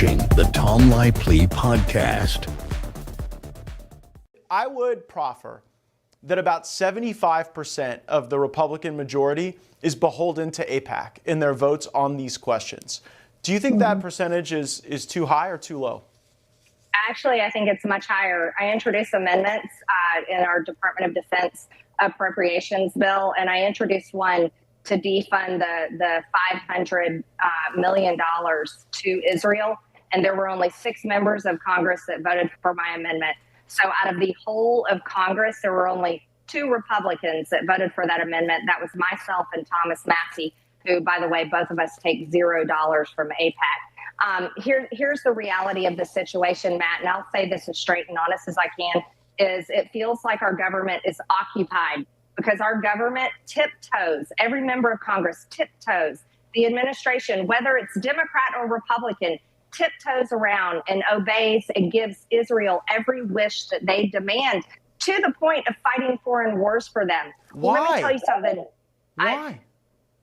watching the Tom Laipply podcast. I would proffer that about 75% of the Republican majority is beholden to AIPAC in their votes on these questions. Do you think that percentage is too high or too low? Actually, I think it's much higher. I introduced amendments in our Department of Defense appropriations bill, and I introduced one to defund the $500 million to Israel. And there were only 6 members of Congress that voted for my amendment. So out of the whole of Congress, there were only 2 Republicans that voted for that amendment. That was myself and Thomas Massey, who, by the way, both of us take $0 from AIPAC. Here's the reality of the situation, Matt, and I'll say this as straight and honest as I can, is it feels like our government is occupied because our government tiptoes, every member of Congress tiptoes, the administration, whether it's Democrat or Republican, tiptoes around and obeys and gives Israel every wish that they demand, to the point of fighting foreign wars for them. Why? Well, let me tell you something. Why?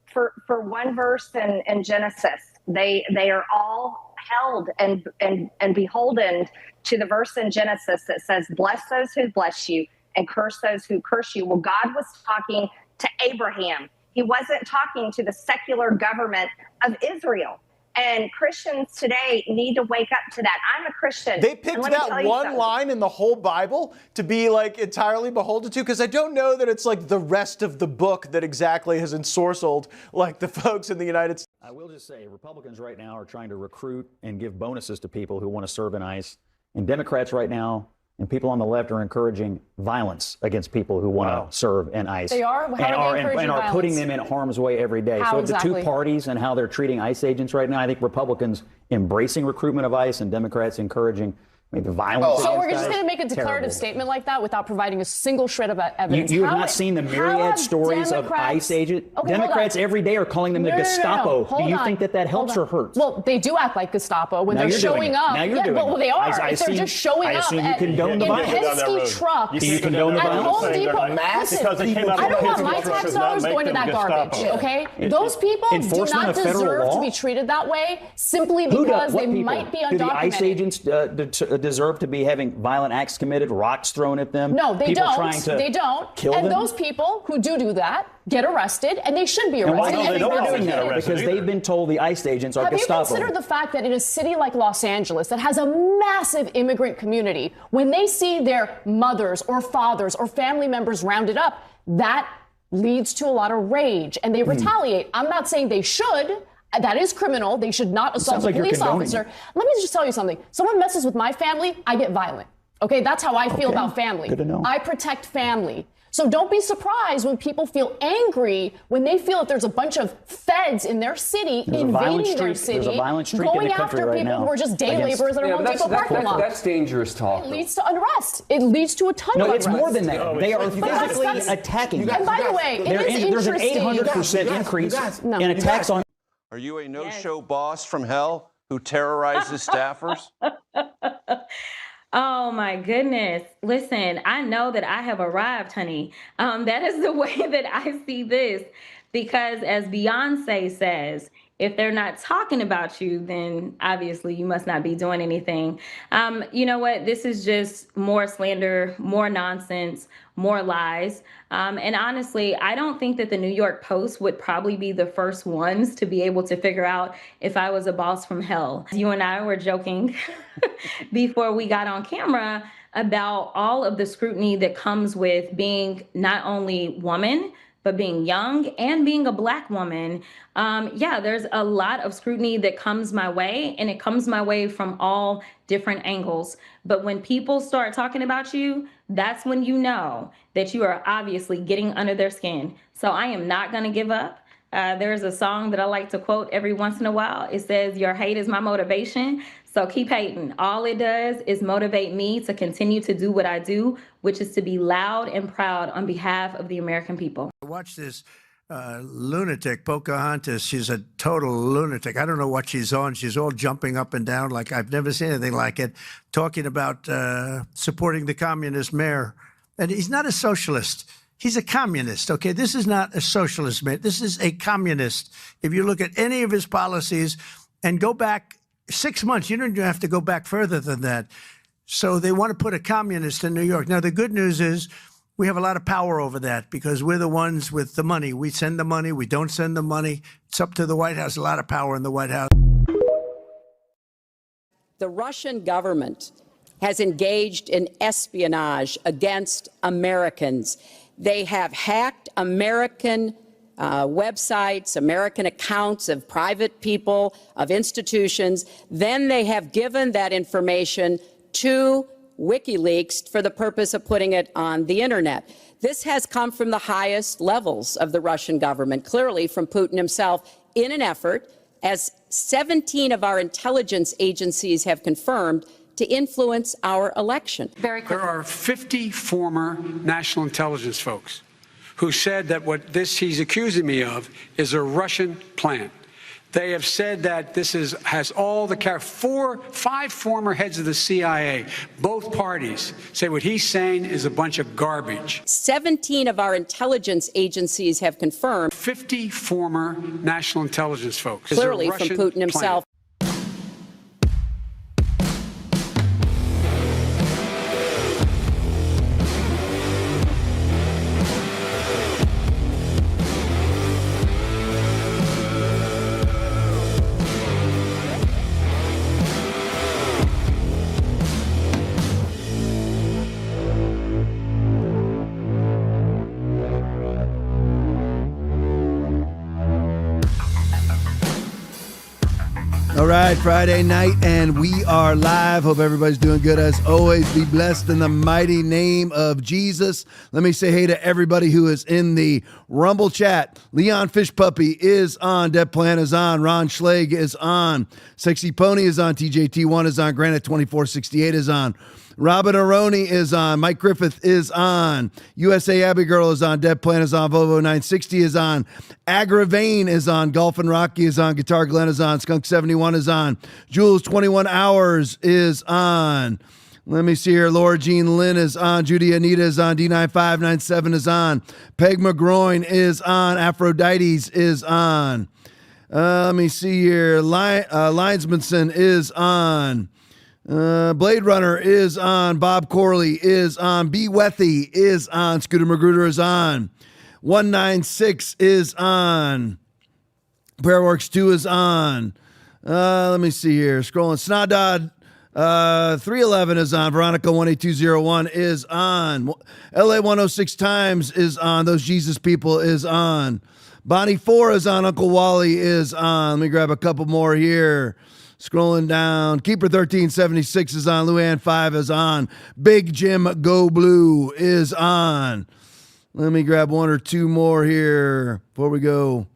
For one verse in Genesis, they are all held and beholden to the verse in Genesis that says, bless those who bless you and curse those who curse you. Well, God was talking to Abraham. He wasn't talking to the secular government of Israel. And Christians today need to wake up to that. I'm a Christian. They picked that one line in the whole Bible to be like entirely beholden to, because I don't know that it's like the rest of the book that exactly has ensorcelled like the folks in the United States. I will just say Republicans right now are trying to recruit and give bonuses to people who want to serve in ICE. And Democrats right now and people on the left are encouraging violence against people who want to serve in ICE. They are? And are putting them in harm's way every day. How so exactly? The two parties and how they're treating ICE agents right now, I think Republicans embracing recruitment of ICE and Democrats encouraging maybe violence. So we're just going to make a declarative statement like that without providing a single shred of evidence. You have not seen the myriad stories of ICE agents? Democrats every day are calling them the Gestapo. Do you think that helps or hurts? Well, they do act like Gestapo when they're showing up. Now you're doing it. Well, they are. They're just showing up. I assume you condone the violence. Penske trucks. You condone the violence. Home Depot. Listen, I don't want my tax dollars going to that garbage, okay? Those people do not deserve to be treated that way simply because they might be undocumented. Do the ICE agents deserve to be having violent acts committed, rocks thrown at them? No, they people don't. Trying to they don't. Kill and them? Those people who do that get arrested, and they should be arrested. And why don't they doing get arrested? Because they've been told the ICE agents are Gestapo. Have you considered the fact that in a city like Los Angeles that has a massive immigrant community, when they see their mothers or fathers or family members rounded up, that leads to a lot of rage, and they retaliate. I'm not saying they should. That is criminal. They should not assault a police officer. Let me just tell you something. Someone messes with my family, I get violent. Okay, that's how I feel about family. Good to know. I protect family. So don't be surprised when people feel angry when they feel that there's a bunch of feds in their city invading their city, there's a violent streak going in the country after right people now who are just day laborers that are Home Depot parking lot. That's dangerous talk. It leads to unrest. It leads to a ton of unrest. No, it's more than that. They are physically attacking. And by the way, it is there's an interesting. 800% increase in attacks on. Are you a no-show boss from hell who terrorizes staffers? Oh, my goodness. Listen, I know that I have arrived, honey. That is the way that I see this, because as Beyonce says, if they're not talking about you, then obviously you must not be doing anything. You know what? This is just more slander, more nonsense, more lies. And honestly, I don't think that the New York Post would probably be the first ones to be able to figure out if I was a boss from hell. You and I were joking before we got on camera about all of the scrutiny that comes with being not only woman, but being young and being a Black woman. There's a lot of scrutiny that comes my way, and it comes my way from all different angles. But when people start talking about you, that's when you know that you are obviously getting under their skin. So I am not going to give up. There's a song that I like to quote every once in a while. It says, "Your hate is my motivation." So keep hating. All it does is motivate me to continue to do what I do, which is to be loud and proud on behalf of the American people. Watch this lunatic, Pocahontas. She's a total lunatic. I don't know what she's on. She's all jumping up and down like I've never seen anything like it, talking about supporting the communist mayor. And he's not a socialist. He's a communist, okay? This is not a socialist, man. This is a communist. If you look at any of his policies and go back 6 months. You don't even have to go back further than that. So they want to put a communist in New York. Now, the good news is we have a lot of power over that because we're the ones with the money. We send the money. We don't send the money. It's up to the White House. A lot of power in the White House. The Russian government has engaged in espionage against Americans. They have hacked American websites, American accounts of private people, of institutions. Then they have given that information to WikiLeaks for the purpose of putting it on the internet. This has come from the highest levels of the Russian government, clearly from Putin himself, in an effort, as 17 of our intelligence agencies have confirmed, to influence our election. There are 50 former national intelligence folks who said that what he's accusing me of is a Russian plant. They have said that this has all the five former heads of the CIA, both parties, say what he's saying is a bunch of garbage. 17 of our intelligence agencies have confirmed. 50 former national intelligence folks. Clearly from Putin himself. All right, Friday night, and we are live. Hope everybody's doing good. As always, be blessed in the mighty name of Jesus. Let me say hey to everybody who is in the Rumble chat. Leon Fish Puppy is on. Deb Plan is on. Ron Schleg is on. Sexy Pony is on. TJT1 is on. Granite 2468 is on. Robin Aroni is on. Mike Griffith is on. USA Abbey Girl is on. Deb Plan is on. Volvo 960 is on. Agravane is on. Golf and Rocky is on. Guitar Glenn is on. Skunk 71 is on. Jules 21 Hours is on. Let me see here. Laura Jean Lynn is on. Judy Anita is on. D9597 is on. Peg McGroin is on. Aphrodite's is on. Let me see here. Linesmanson is on. Blade Runner is on. Bob Corley is on. B. Wethy is on. Scooter Magruder is on. 196 is on. Paraworks 2 is on. Let me see here. Scrolling. Snodod 311 is on. Veronica 18201 is on. LA 106 Times is on. Those Jesus People is on. Bonnie 4 is on. Uncle Wally is on. Let me grab a couple more here. Scrolling down. Keeper 1376 is on. Luann 5 is on. Big Jim Go Blue is on. Let me grab one or two more here before we go.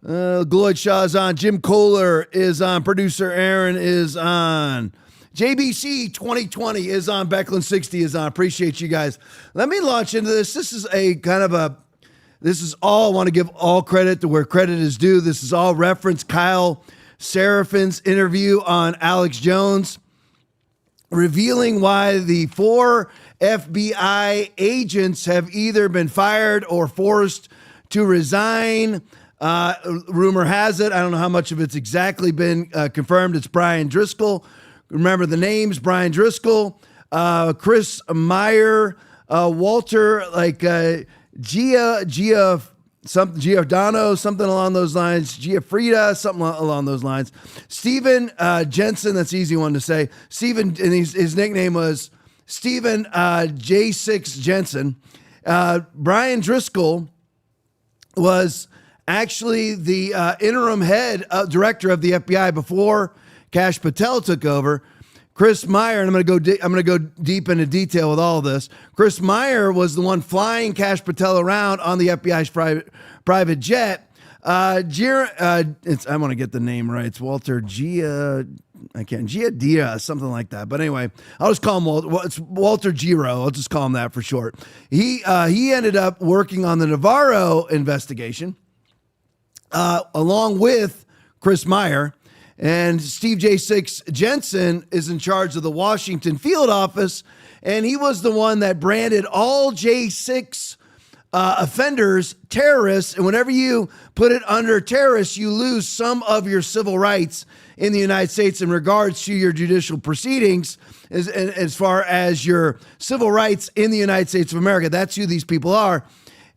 Gloyd Shaw is on. Jim Kohler is on. Producer Aaron is on. JBC 2020 is on. Becklin 60 is on. Appreciate you guys. Let me launch into this. This is all, I want to give all credit to where credit is due. This is all reference Kyle Serafin's interview on Alex Jones, revealing why the 4 FBI agents have either been fired or forced to resign. Rumor has it, I don't know how much of it's exactly been confirmed, it's Brian Driscoll. Remember the names: Brian Driscoll, Chris Meyer, Walter, Giordano, something along those lines. Giafrida, something along those lines. Steven Jensen, that's an easy one to say. Steven, and his nickname was Steven J6 Jensen. Brian Driscoll was actually the interim director of the FBI before Kash Patel took over. Chris Meyer, and I'm going to go deep into detail with all of this. Chris Meyer was the one flying Kash Patel around on the FBI's private jet. I want to get the name right. It's Walter Giadia, something like that. But anyway, I'll just call him Walter. It's Walter Giro. I'll just call him that for short. He ended up working on the Navarro investigation along with Chris Meyer. And Steve J6 Jensen is in charge of the Washington field office, and he was the one that branded all J6 offenders, terrorists, and whenever you put it under terrorists, you lose some of your civil rights in the United States in regards to your judicial proceedings as far as your civil rights in the United States of America. That's who these people are.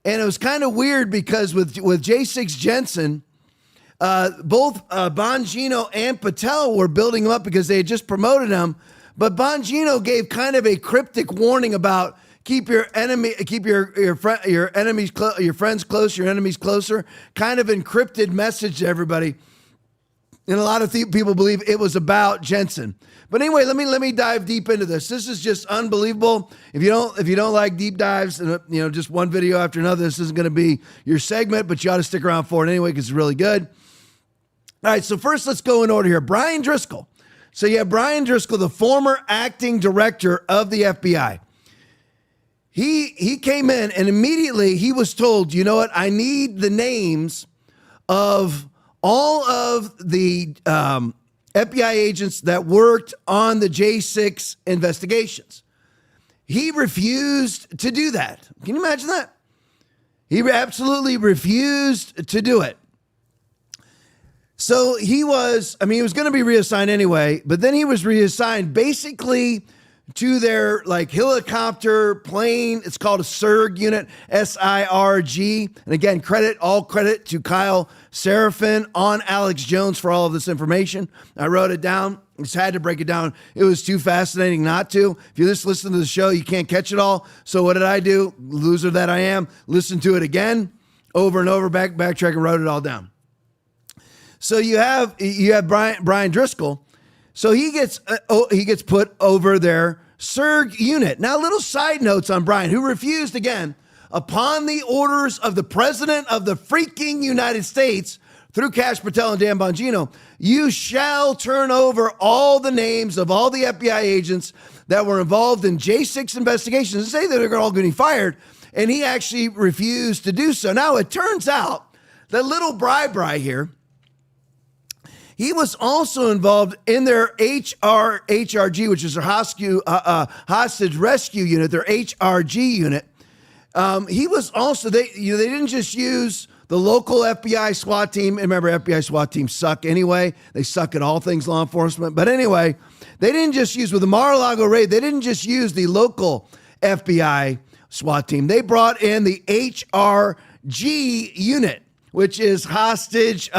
And it was kind of weird because with J6 Jensen, both Bongino and Patel were building him up because they had just promoted him. But Bongino gave kind of a cryptic warning about keep your enemies close, your friends close, your enemies closer. Kind of encrypted message to everybody, and a lot of people believe it was about Jensen. But anyway, let me dive deep into this. This is just unbelievable. If you don't like deep dives and just one video after another, this isn't going to be your segment. But you ought to stick around for it anyway because it's really good. All right, so first let's go in order here. Brian Driscoll. So you have Brian Driscoll, the former acting director of the FBI. He came in and immediately he was told, you know what, I need the names of all of the FBI agents that worked on the J6 investigations. He refused to do that. Can you imagine that? He absolutely refused to do it. So he was going to be reassigned anyway, but then he was reassigned basically to their helicopter plane. It's called a SIRG unit, SIRG. And again, all credit to Kyle Seraphin on Alex Jones for all of this information. I wrote it down. Just had to break it down. It was too fascinating not to. If you just listen to the show, you can't catch it all. So what did I do? Loser that I am. Listen to it again, over and over, backtrack and wrote it all down. So you have Brian Driscoll. So he gets put over their SIRG unit. Now, little side notes on Brian, who refused again upon the orders of the president of the freaking United States through Kash Patel and Dan Bongino. You shall turn over all the names of all the FBI agents that were involved in J6 investigations and say that they're all going to be fired. And he actually refused to do so. Now, it turns out that little Bri here, he was also involved in their HRG, which is their hostage rescue unit, their HRG unit. He was also, they didn't just use the local FBI SWAT team. And remember, FBI SWAT teams suck anyway. They suck at all things law enforcement. But anyway, they didn't just use, with the Mar-a-Lago raid, they didn't just use the local FBI SWAT team. They brought in the HRG unit, which is Hostage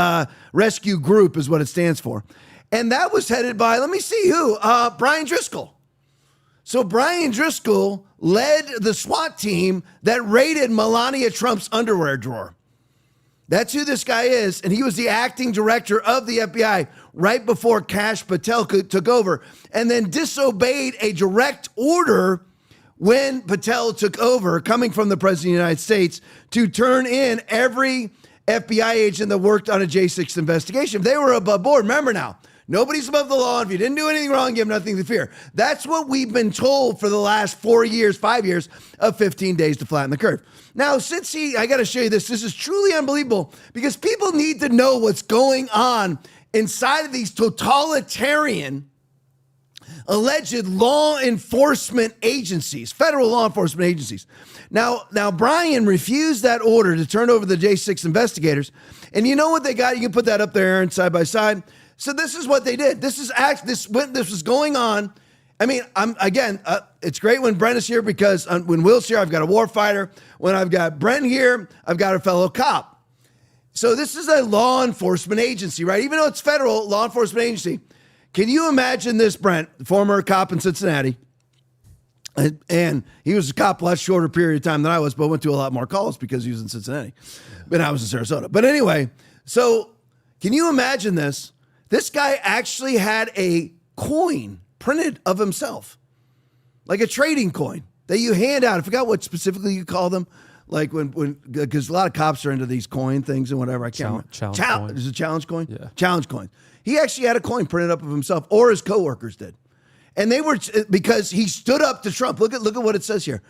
Rescue Group is what it stands for. And that was headed by, let me see who, Brian Driscoll. So Brian Driscoll led the SWAT team that raided Melania Trump's underwear drawer. That's who this guy is. And he was the acting director of the FBI right before Kash Patel took over, and then disobeyed a direct order when Patel took over, coming from the president of the United States, to turn in every FBI agent that worked on a J6 investigation. They were above board. Remember now, nobody's above the law. If you didn't do anything wrong, you have nothing to fear. That's what we've been told for the last 5 years of 15 days to flatten the curve. Now, I got to show you this. This is truly unbelievable because people need to know what's going on inside of these totalitarian alleged law enforcement agencies, federal law enforcement agencies. Now Brian refused that order to turn over the J6 investigators. And you know what they got? You can put that up there, Aaron, side by side. So this is what they did. This was going on. I mean, it's great when Brent is here because when Will's here, I've got a war fighter. When I've got Brent here, I've got a fellow cop. So this is a law enforcement agency, right? Even though it's federal law enforcement agency. Can you imagine this, Brent, former cop in Cincinnati? And he was a cop a lot shorter period of time than I was, but went to a lot more calls because he was in Cincinnati. But I was in Sarasota. But anyway, so can you imagine this? This guy actually had a coin printed of himself, like a trading coin that you hand out. I forgot what specifically you call them. Like because a lot of cops are into these coin things and whatever. I can't remember. Challenge coin. Is it a challenge coin? Yeah. Challenge coin. He actually had a coin printed up of himself, or his coworkers did. And they were, because he stood up to Trump. Look at what it says here.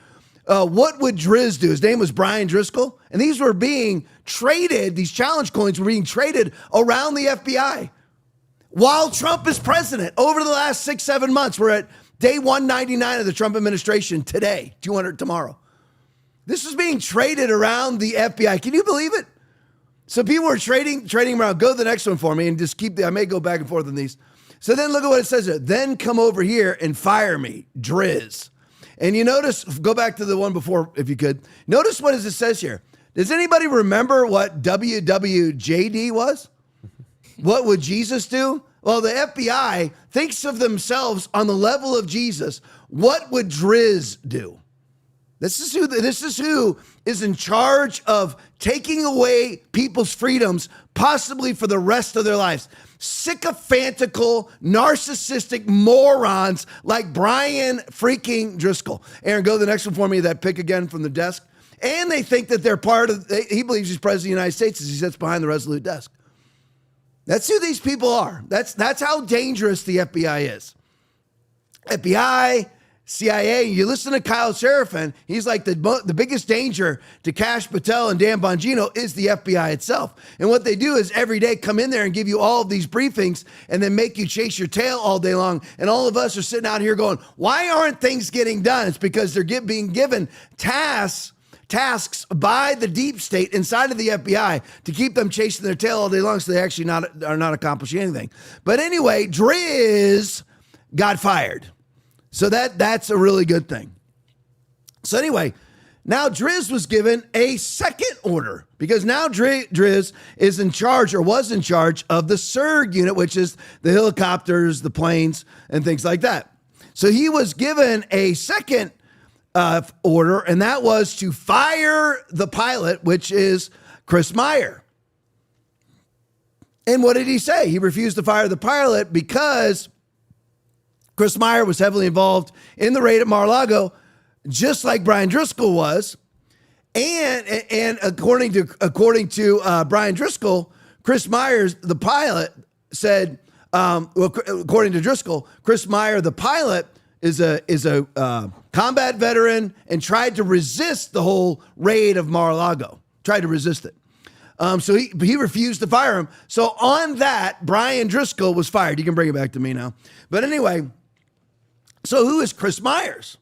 What would Driz do? His name was Brian Driscoll. And these were being traded, these challenge coins were being traded around the FBI while Trump is president. Over the last 6-7 months, we're at day 199 of the Trump administration today, 200 tomorrow. This was being traded around the FBI. Can you believe it? So people were trading around. Go to the next one for me and just I may go back and forth on these. So then look at what it says here. Then come over here and fire me, Driz. And you notice, go back to the one before if you could. Notice what it says here. Does anybody remember what WWJD was? What would Jesus do? Well, the FBI thinks of themselves on the level of Jesus. What would Driz do? This is who is in charge of taking away people's freedoms, possibly for the rest of their lives. Sycophantical, narcissistic morons like Brian freaking Driscoll. Aaron, go to the next one for me, that pick again from the desk. And they think that they're he believes he's president of the United States as he sits behind the Resolute desk. That's who these people are. That's how dangerous the FBI is. FBI, CIA, you listen to Kyle Seraphin, he's like the biggest danger to Kash Patel and Dan Bongino is the FBI itself. And what they do is every day come in there and give you all of these briefings and then make you chase your tail all day long. And all of us are sitting out here going, why aren't things getting done? It's because they're being given tasks by the deep state inside of the FBI to keep them chasing their tail all day long, so they actually are not accomplishing anything. But anyway, Driz got fired. So that's a really good thing. So anyway, now Driz was given a second order because now Driz is in charge or was in charge of the SIRG unit, which is the helicopters, the planes, and things like that. So he was given a second order, and that was to fire the pilot, which is Chris Meyer. And what did he say? He refused to fire the pilot because Chris Meyer was heavily involved in the raid at Mar-a-Lago, just like Brian Driscoll was. And according to Brian Driscoll, Chris Myers, the pilot, said, according to Driscoll, Chris Meyer, the pilot, is a combat veteran and tried to resist the whole raid of Mar-a-Lago. Tried to resist it. So he refused to fire him. So on that, Brian Driscoll was fired. You can bring it back to me now. But anyway, so who is Chris Myers?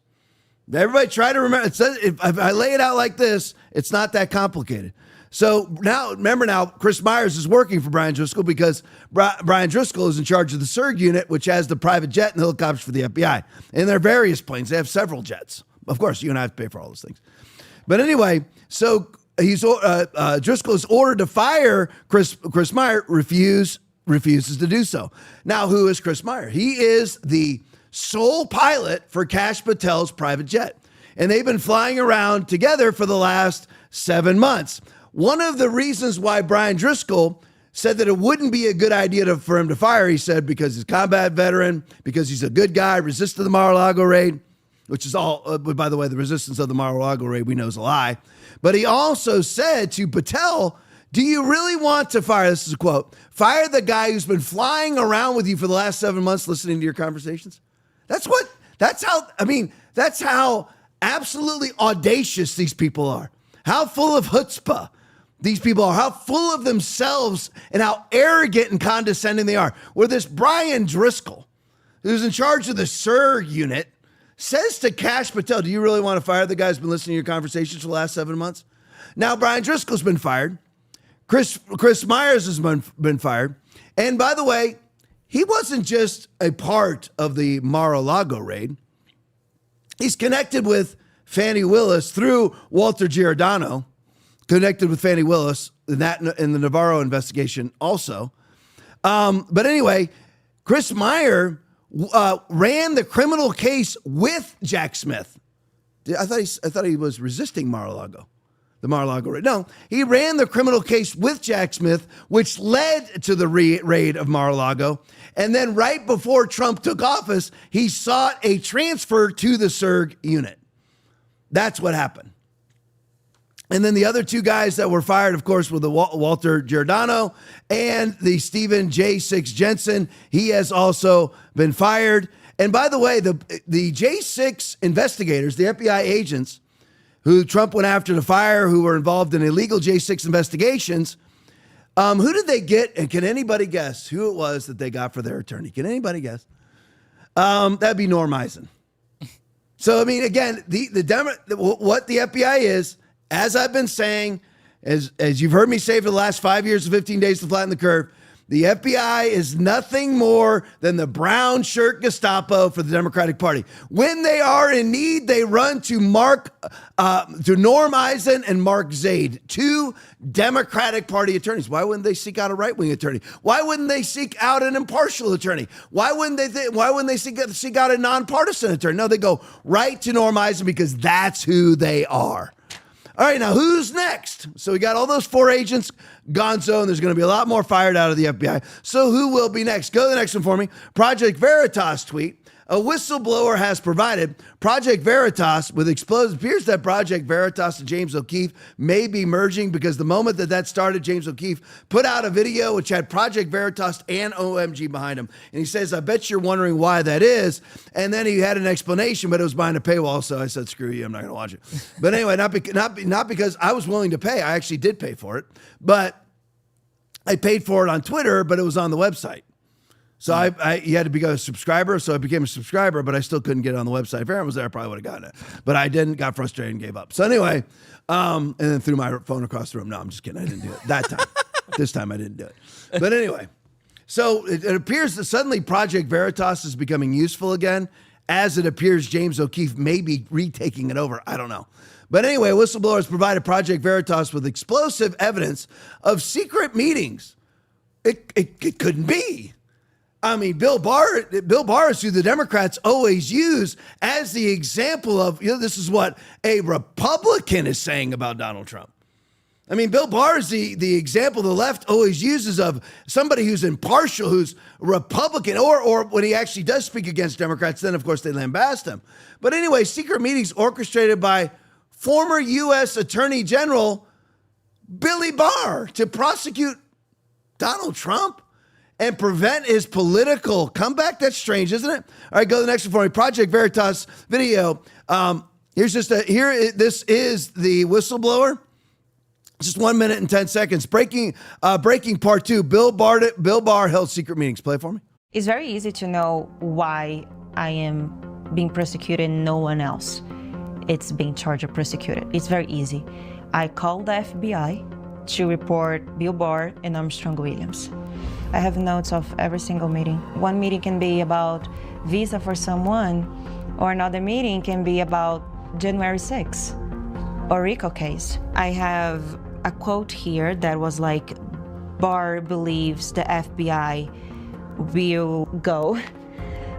Everybody try to remember. It says, if I lay it out like this, it's not that complicated. So now, remember Chris Myers is working for Brian Driscoll because Brian Driscoll is in charge of the SIRG unit, which has the private jet and helicopters for the FBI. And there are various planes. They have several jets. Of course, you and I have to pay for all those things. But anyway, so Driscoll is ordered to fire Chris Meyer, refuses to do so. Now, who is Chris Meyer? He is the sole pilot for Kash Patel's private jet. And they've been flying around together for the last 7 months. One of the reasons why Brian Driscoll said that it wouldn't be a good idea for him to fire, he said, because he's a combat veteran, because he's a good guy, resisted the Mar-a-Lago raid, which is all, by the way, the resistance of the Mar-a-Lago raid we know is a lie. But he also said to Patel, do you really want to fire, this is a quote, fire the guy who's been flying around with you for the last 7 months listening to your conversations? That's how absolutely audacious these people are. How full of chutzpah these people are, how full of themselves and how arrogant and condescending they are. Where this Brian Driscoll, who's in charge of the SIRG unit, says to Kash Patel, do you really want to fire the guy who's been listening to your conversations for the last 7 months? Now, Brian Driscoll's been fired. Chris Myers has been fired. And by the way, he wasn't just a part of the Mar-a-Lago raid. He's connected with Fani Willis through Walter Giordano, connected with Fani Willis in the Navarro investigation also. But anyway, Chris Meyer ran the criminal case with Jack Smith. I thought he was resisting Mar-a-Lago. The Mar-a-Lago raid. No, he ran the criminal case with Jack Smith, which led to the raid of Mar-a-Lago. And then right before Trump took office, he sought a transfer to the SIRG unit. That's what happened. And then the other two guys that were fired, of course, were the Walter Giordano and the Stephen J6 Jensen. He has also been fired. And by the way, the J6 investigators, the FBI agents, who Trump went after to fire, who were involved in illegal J6 investigations. Who did they get? And can anybody guess who it was that they got for their attorney? Can anybody guess? That'd be Norm Eisen. So, I mean, again, what the FBI is, as I've been saying, as you've heard me say for the last 5 years of 15 days to flatten the curve, the FBI is nothing more than the brown shirt Gestapo for the Democratic Party. When they are in need, they run to Norm Eisen and Mark Zaid, two Democratic Party attorneys. Why wouldn't they seek out a right-wing attorney? Why wouldn't they seek out an impartial attorney? Why wouldn't they seek out a nonpartisan attorney? No, they go right to Norm Eisen because that's who they are. All right, now who's next? So we got all those 4 agents gonzo, and there's going to be a lot more fired out of the FBI. So who will be next? Go to the next one for me. Project Veritas tweet. A whistleblower has provided Project Veritas with explosives. It appears that Project Veritas and James O'Keefe may be merging because the moment that started, James O'Keefe put out a video which had Project Veritas and OMG behind him. And he says, I bet you're wondering why that is. And then he had an explanation, but it was behind a paywall. So I said, screw you, I'm not going to watch it. But anyway, not because I was willing to pay. I actually did pay for it. But I paid for it on Twitter, but it was on the website. So you had to become a subscriber, so I became a subscriber, but I still couldn't get it on the website. If Aaron was there, I probably would have gotten it. But I didn't, got frustrated and gave up. So anyway, and then threw my phone across the room. No, I'm just kidding. I didn't do it that time. This time I didn't do it. But anyway, so it appears that suddenly Project Veritas is becoming useful again, as it appears James O'Keefe may be retaking it over. I don't know. But anyway, whistleblowers provided Project Veritas with explosive evidence of secret meetings. It couldn't be. I mean, Bill Barr is who the Democrats always use as the example of, this is what a Republican is saying about Donald Trump. I mean, Bill Barr is the example the left always uses of somebody who's impartial, who's Republican, or when he actually does speak against Democrats, then of course they lambast him. But anyway, secret meetings orchestrated by former U.S. Attorney General Billy Barr to prosecute Donald Trump and prevent his political comeback. That's strange, isn't it? All right, go to the next one for me. Project Veritas video. This is the whistleblower. Just 1 minute and 10 seconds. Breaking part 2. Bill Barr held secret meetings. Play for me. It's very easy to know why I am being prosecuted and no one else. It's being charged or prosecuted. It's very easy. I called the FBI to report Bill Barr and Armstrong Williams. I have notes of every single meeting. One meeting can be about visa for someone, or another meeting can be about January 6th or RICO case. I have a quote here that was like, Barr believes the FBI will go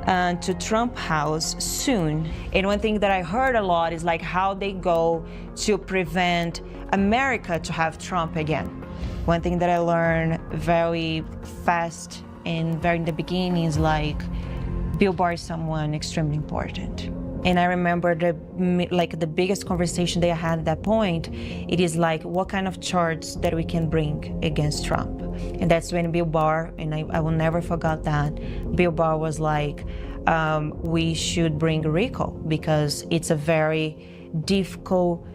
to Trump House soon. And one thing that I heard a lot is like how they go to prevent America to have Trump again. One thing that I learned very fast and very in the beginning is like Bill Barr is someone extremely important. And I remember the biggest conversation they had at that point, it is like what kind of charge that we can bring against Trump. And that's when Bill Barr, and I will never forget that, Bill Barr was like, we should bring RICO because it's a very difficult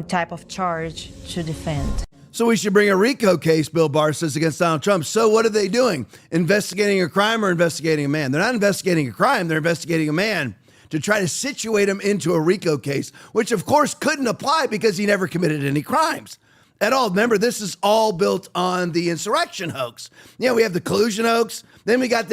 type of charge to defend. So we should bring a RICO case, Bill Barr says, against Donald Trump. So what are they doing? Investigating a crime or investigating a man? They're not investigating a crime. They're investigating a man to try to situate him into a RICO case, which of course couldn't apply because he never committed any crimes at all. Remember, this is all built on the insurrection hoax. Yeah, we have the collusion hoax. Then we got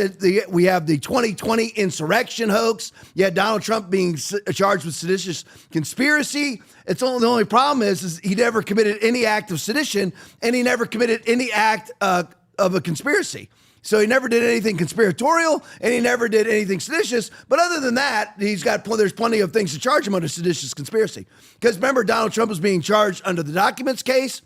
we have the 2020 insurrection hoax. You had Donald Trump being charged with seditious conspiracy. The only problem is he never committed any act of sedition, and he never committed any act of a conspiracy. So he never did anything conspiratorial, and he never did anything seditious. But other than that, there's plenty of things to charge him under seditious conspiracy. Because remember, Donald Trump was being charged under the documents case.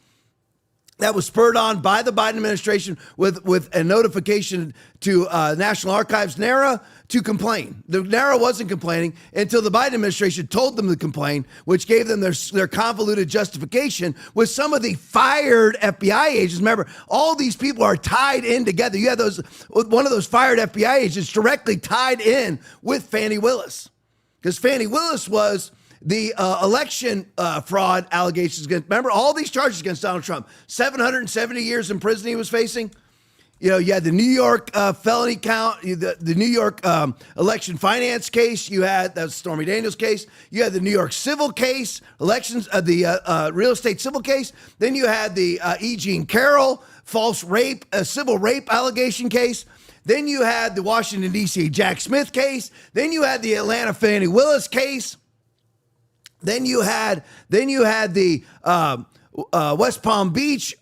That was spurred on by the Biden administration with a notification to National Archives, NARA, to complain. The NARA wasn't complaining until the Biden administration told them to complain, which gave them their convoluted justification with some of the fired FBI agents. Remember, all these people are tied in together. You had one of those fired FBI agents directly tied in with Fani Willis, because Fani Willis was the election fraud allegations against, remember, all these charges against Donald Trump, 770 years in prison he was facing. You know, you had the New York felony count, the New York election finance case. You had that Stormy Daniels case. You had the New York civil case, elections, the real estate civil case. Then you had the E. Jean Carroll false rape, civil rape allegation case. Then you had the Washington, D.C. Jack Smith case. Then you had the Atlanta Fannie Willis case. Then you had the West Palm Beach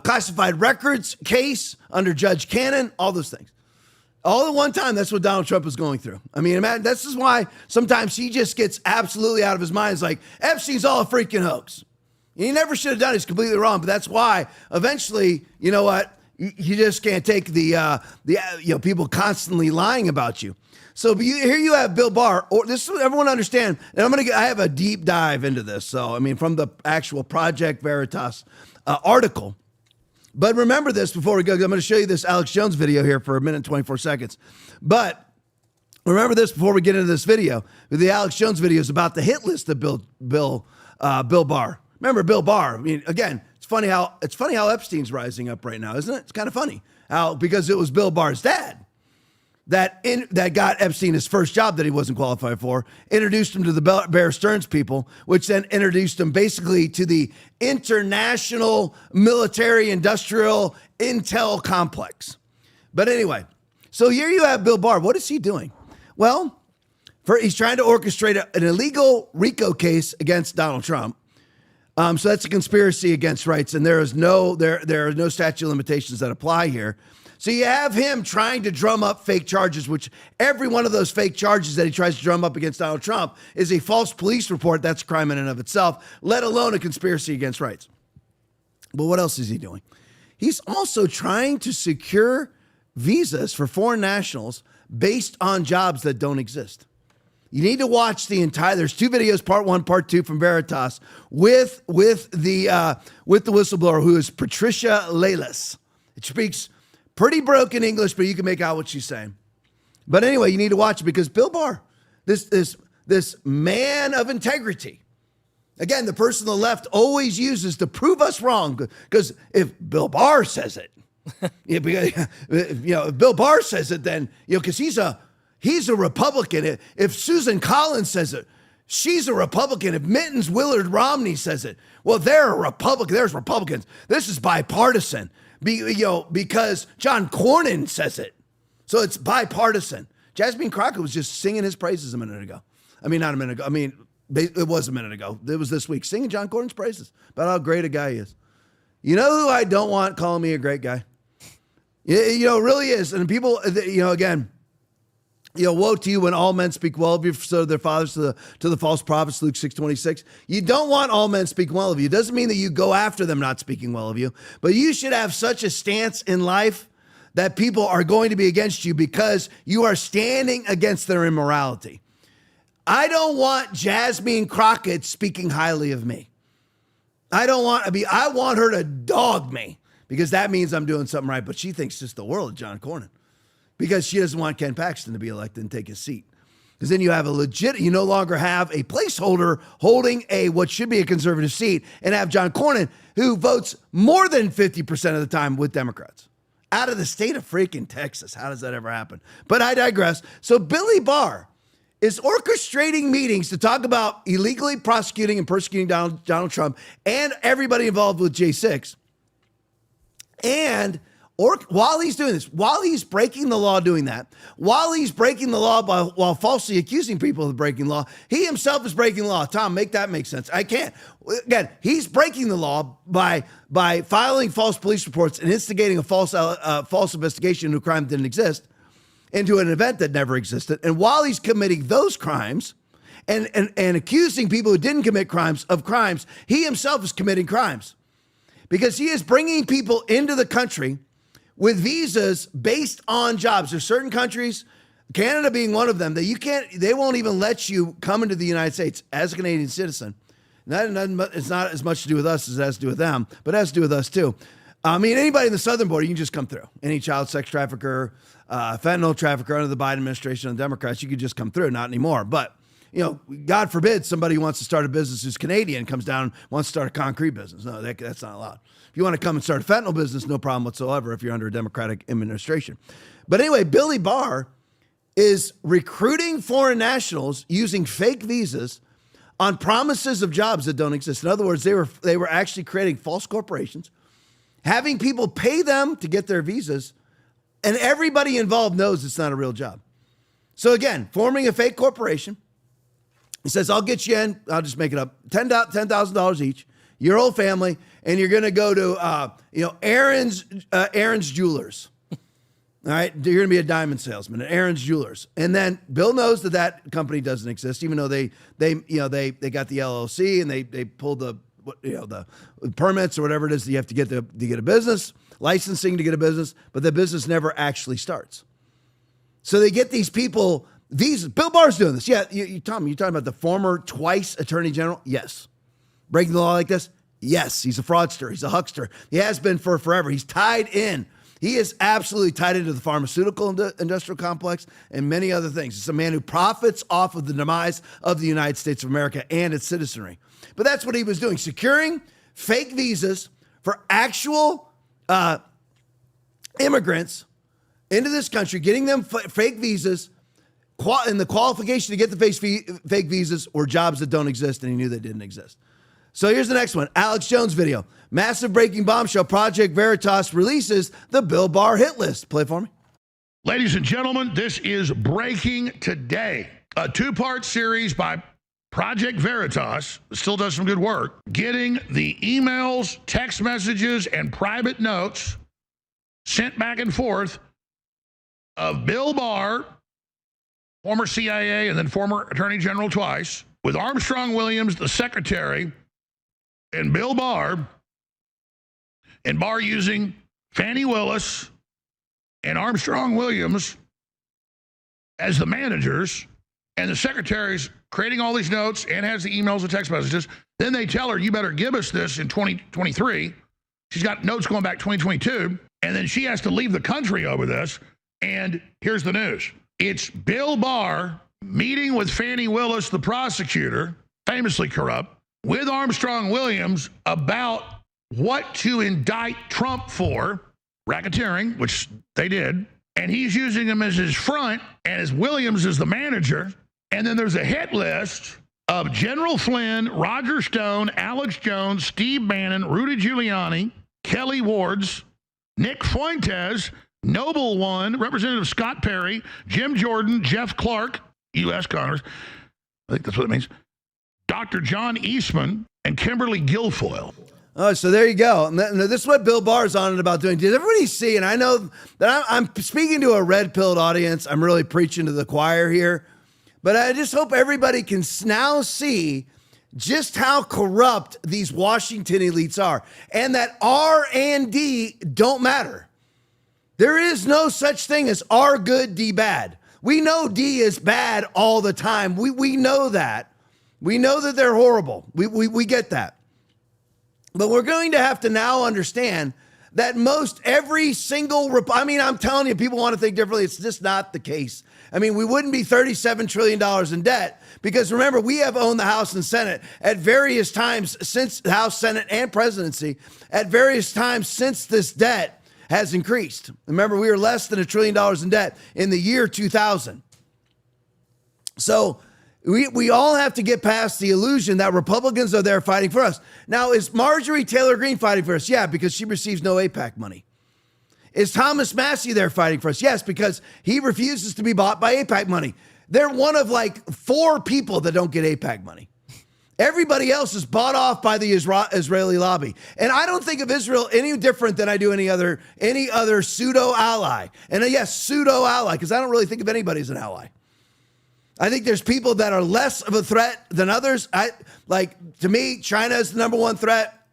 classified records case under Judge Cannon, all those things. All at one time, that's what Donald Trump is going through. I mean, imagine, this is why sometimes he just gets absolutely out of his mind. It's like, Epstein's all a freaking hoax. He never should have done it. He's completely wrong. But that's why eventually, you know what? You just can't take the people constantly lying about you. So here you have Bill Barr, or this is everyone understand. And I have a deep dive into this. So, I mean, from the actual Project Veritas article. But remember this before we go. I'm going to show you this Alex Jones video here for 1 minute and 24 seconds. But remember this before we get into this video. The Alex Jones video is about the hit list of Bill Barr. Remember Bill Barr? I mean, again, it's funny how Epstein's rising up right now, isn't it? It's kind of funny how, because it was Bill Barr's dad that got Epstein his first job that he wasn't qualified for, introduced him to the Bear Stearns people, which then introduced him basically to the international military industrial intel complex. But anyway, so here you have Bill Barr. What is he doing? Well, he's trying to orchestrate an illegal RICO case against Donald Trump. So that's a conspiracy against rights, and there are no statute of limitations that apply here. So you have him trying to drum up fake charges, which every one of those fake charges that he tries to drum up against Donald Trump is a false police report. That's a crime in and of itself, let alone a conspiracy against rights. But what else is he doing? He's also trying to secure visas for foreign nationals based on jobs that don't exist. You need to watch there's 2 videos, part 1, part 2 from Veritas with the whistleblower who is Patricia Laipply. It speaks pretty broken English, but you can make out what she's saying. But anyway, you need to watch it because Bill Barr, this man of integrity, again, the person on the left always uses to prove us wrong. Because if Bill Barr says it, if Bill Barr says it, then because he's a Republican. If Susan Collins says it, she's a Republican. If Mittens Willard Romney says it, well, they're a Republican. There's Republicans. This is bipartisan. Because John Cornyn says it. So it's bipartisan. Jasmine Crockett was just singing his praises a minute ago. I mean, not a minute ago. I mean, it was a minute ago. It was this week. Singing John Cornyn's praises about how great a guy he is. You know who I don't want calling me a great guy? It really is. And people, again, woe to you when all men speak well of you, so their fathers to the false prophets, Luke 6:26. You don't want all men speaking well of you. It doesn't mean that you go after them not speaking well of you, but you should have such a stance in life that people are going to be against you because you are standing against their immorality. I don't want Jasmine Crockett speaking highly of me. I want her to dog me because that means I'm doing something right, but she thinks just the world of John Cornyn. Because she doesn't want Ken Paxton to be elected and take his seat. Because then you no longer have a placeholder holding what should be a conservative seat and have John Cornyn, who votes more than 50% of the time with Democrats. Out of the state of freaking Texas. How does that ever happen? But I digress. So Billy Barr is orchestrating meetings to talk about illegally prosecuting and persecuting Donald Trump and everybody involved with J6. While he's doing this, while he's breaking the law doing that, while he's breaking the law while falsely accusing people of breaking law, he himself is breaking the law. Tom, make that make sense. I can't. Again, he's breaking the law by filing false police reports and instigating a false investigation into a crime that didn't exist, into an event that never existed. And while he's committing those crimes and accusing people who didn't commit crimes of crimes, he himself is committing crimes because he is bringing people into the country with visas based on jobs. There's certain countries, Canada being one of them, that they won't even let you come into the United States as a Canadian citizen. It's not as much to do with us as it has to do with them, but it has to do with us too. I mean, anybody in the southern border, you can just come through. Any child sex trafficker, fentanyl trafficker under the Biden administration and Democrats, you could just come through. Not anymore. But God forbid somebody who wants to start a business who's Canadian comes down and wants to start a concrete business. No, that's not allowed. If you want to come and start a fentanyl business, no problem whatsoever if you're under a Democratic administration. But anyway, Billy Barr is recruiting foreign nationals using fake visas on promises of jobs that don't exist. In other words, they were actually creating false corporations, having people pay them to get their visas, and everybody involved knows it's not a real job. So again, forming a fake corporation. He says, I'll get you in, I'll just make it up, $10,000 each, your whole family, and you're going to go to, Aaron's Jewelers. All right, you're going to be a diamond salesman at Aaron's Jewelers. And then Bill knows that company doesn't exist, even though they got the LLC and they pulled the permits or whatever it is that you have to get to get a business, licensing to get a business, but the business never actually starts. So they get these people visas. Bill Barr's doing this. Yeah, Tom, you're talking about the former twice Attorney General? Yes. Breaking the law like this? Yes. He's a fraudster. He's a huckster. He has been for forever. He's tied in. He is absolutely tied into the pharmaceutical industrial complex and many other things. It's a man who profits off of the demise of the United States of America and its citizenry. But that's what he was doing, securing fake visas for actual immigrants into this country, getting them fake visas, and the qualification to get the fake visas were jobs that don't exist, and he knew they didn't exist. So here's the next one. Alex Jones video. Massive breaking bombshell. Project Veritas releases the Bill Barr hit list. Play for me. Ladies and gentlemen, this is Breaking Today, a two-part series by Project Veritas, still does some good work, getting the emails, text messages, and private notes sent back and forth of Bill Barr, former CIA and then former Attorney General twice, with Armstrong Williams, the secretary, and Bill Barr, and Barr using Fannie Willis and Armstrong Williams as the managers, and the secretary's creating all these notes and has the emails and text messages. Then they tell her, you better give us this in 2023. She's got notes going back 2022, and then she has to leave the country over this. And here's the news. It's Bill Barr meeting with Fannie Willis, the prosecutor, famously corrupt, with Armstrong Williams about what to indict Trump for, racketeering, which they did. And he's using him as his front, and as Williams is the manager. And then there's a hit list of General Flynn, Roger Stone, Alex Jones, Steve Bannon, Rudy Giuliani, Kelly Wards, Nick Fuentes, Noble One, Representative Scott Perry, Jim Jordan, Jeff Clark, U.S. Congress, I think that's what it means, Dr. John Eastman, and Kimberly Guilfoyle. Oh, so there you go. This is what Bill Barr's on and about doing. Did everybody see? And I know that I'm speaking to a red-pilled audience. I'm really preaching to the choir here. But I just hope everybody can now see just how corrupt these Washington elites are, and that R and D don't matter. There is no such thing as R good, D bad. We know D is bad all the time. We know that. We know that they're horrible. We get that. But we're going to have to now understand that most every single, I'm telling you, people want to think differently. It's just not the case. I mean, we wouldn't be $37 trillion in debt because remember, we have owned the House and Senate at various times since the House, Senate, and presidency, at various times since this debt has increased. Remember, we were less than $1 trillion in debt in the year 2000. So we all have to get past the illusion that Republicans are there fighting for us. Now, is Marjorie Taylor Greene fighting for us? Yeah, because she receives no AIPAC money. Is Thomas Massie there fighting for us? Yes, because he refuses to be bought by AIPAC money. They're one of like 4 people that don't get AIPAC money. Everybody else is bought off by the Israeli lobby. And I don't think of Israel any different than I do any other pseudo ally. And yes, pseudo ally, because I don't really think of anybody as an ally. I think there's people that are less of a threat than others. To me, China is the number one threat.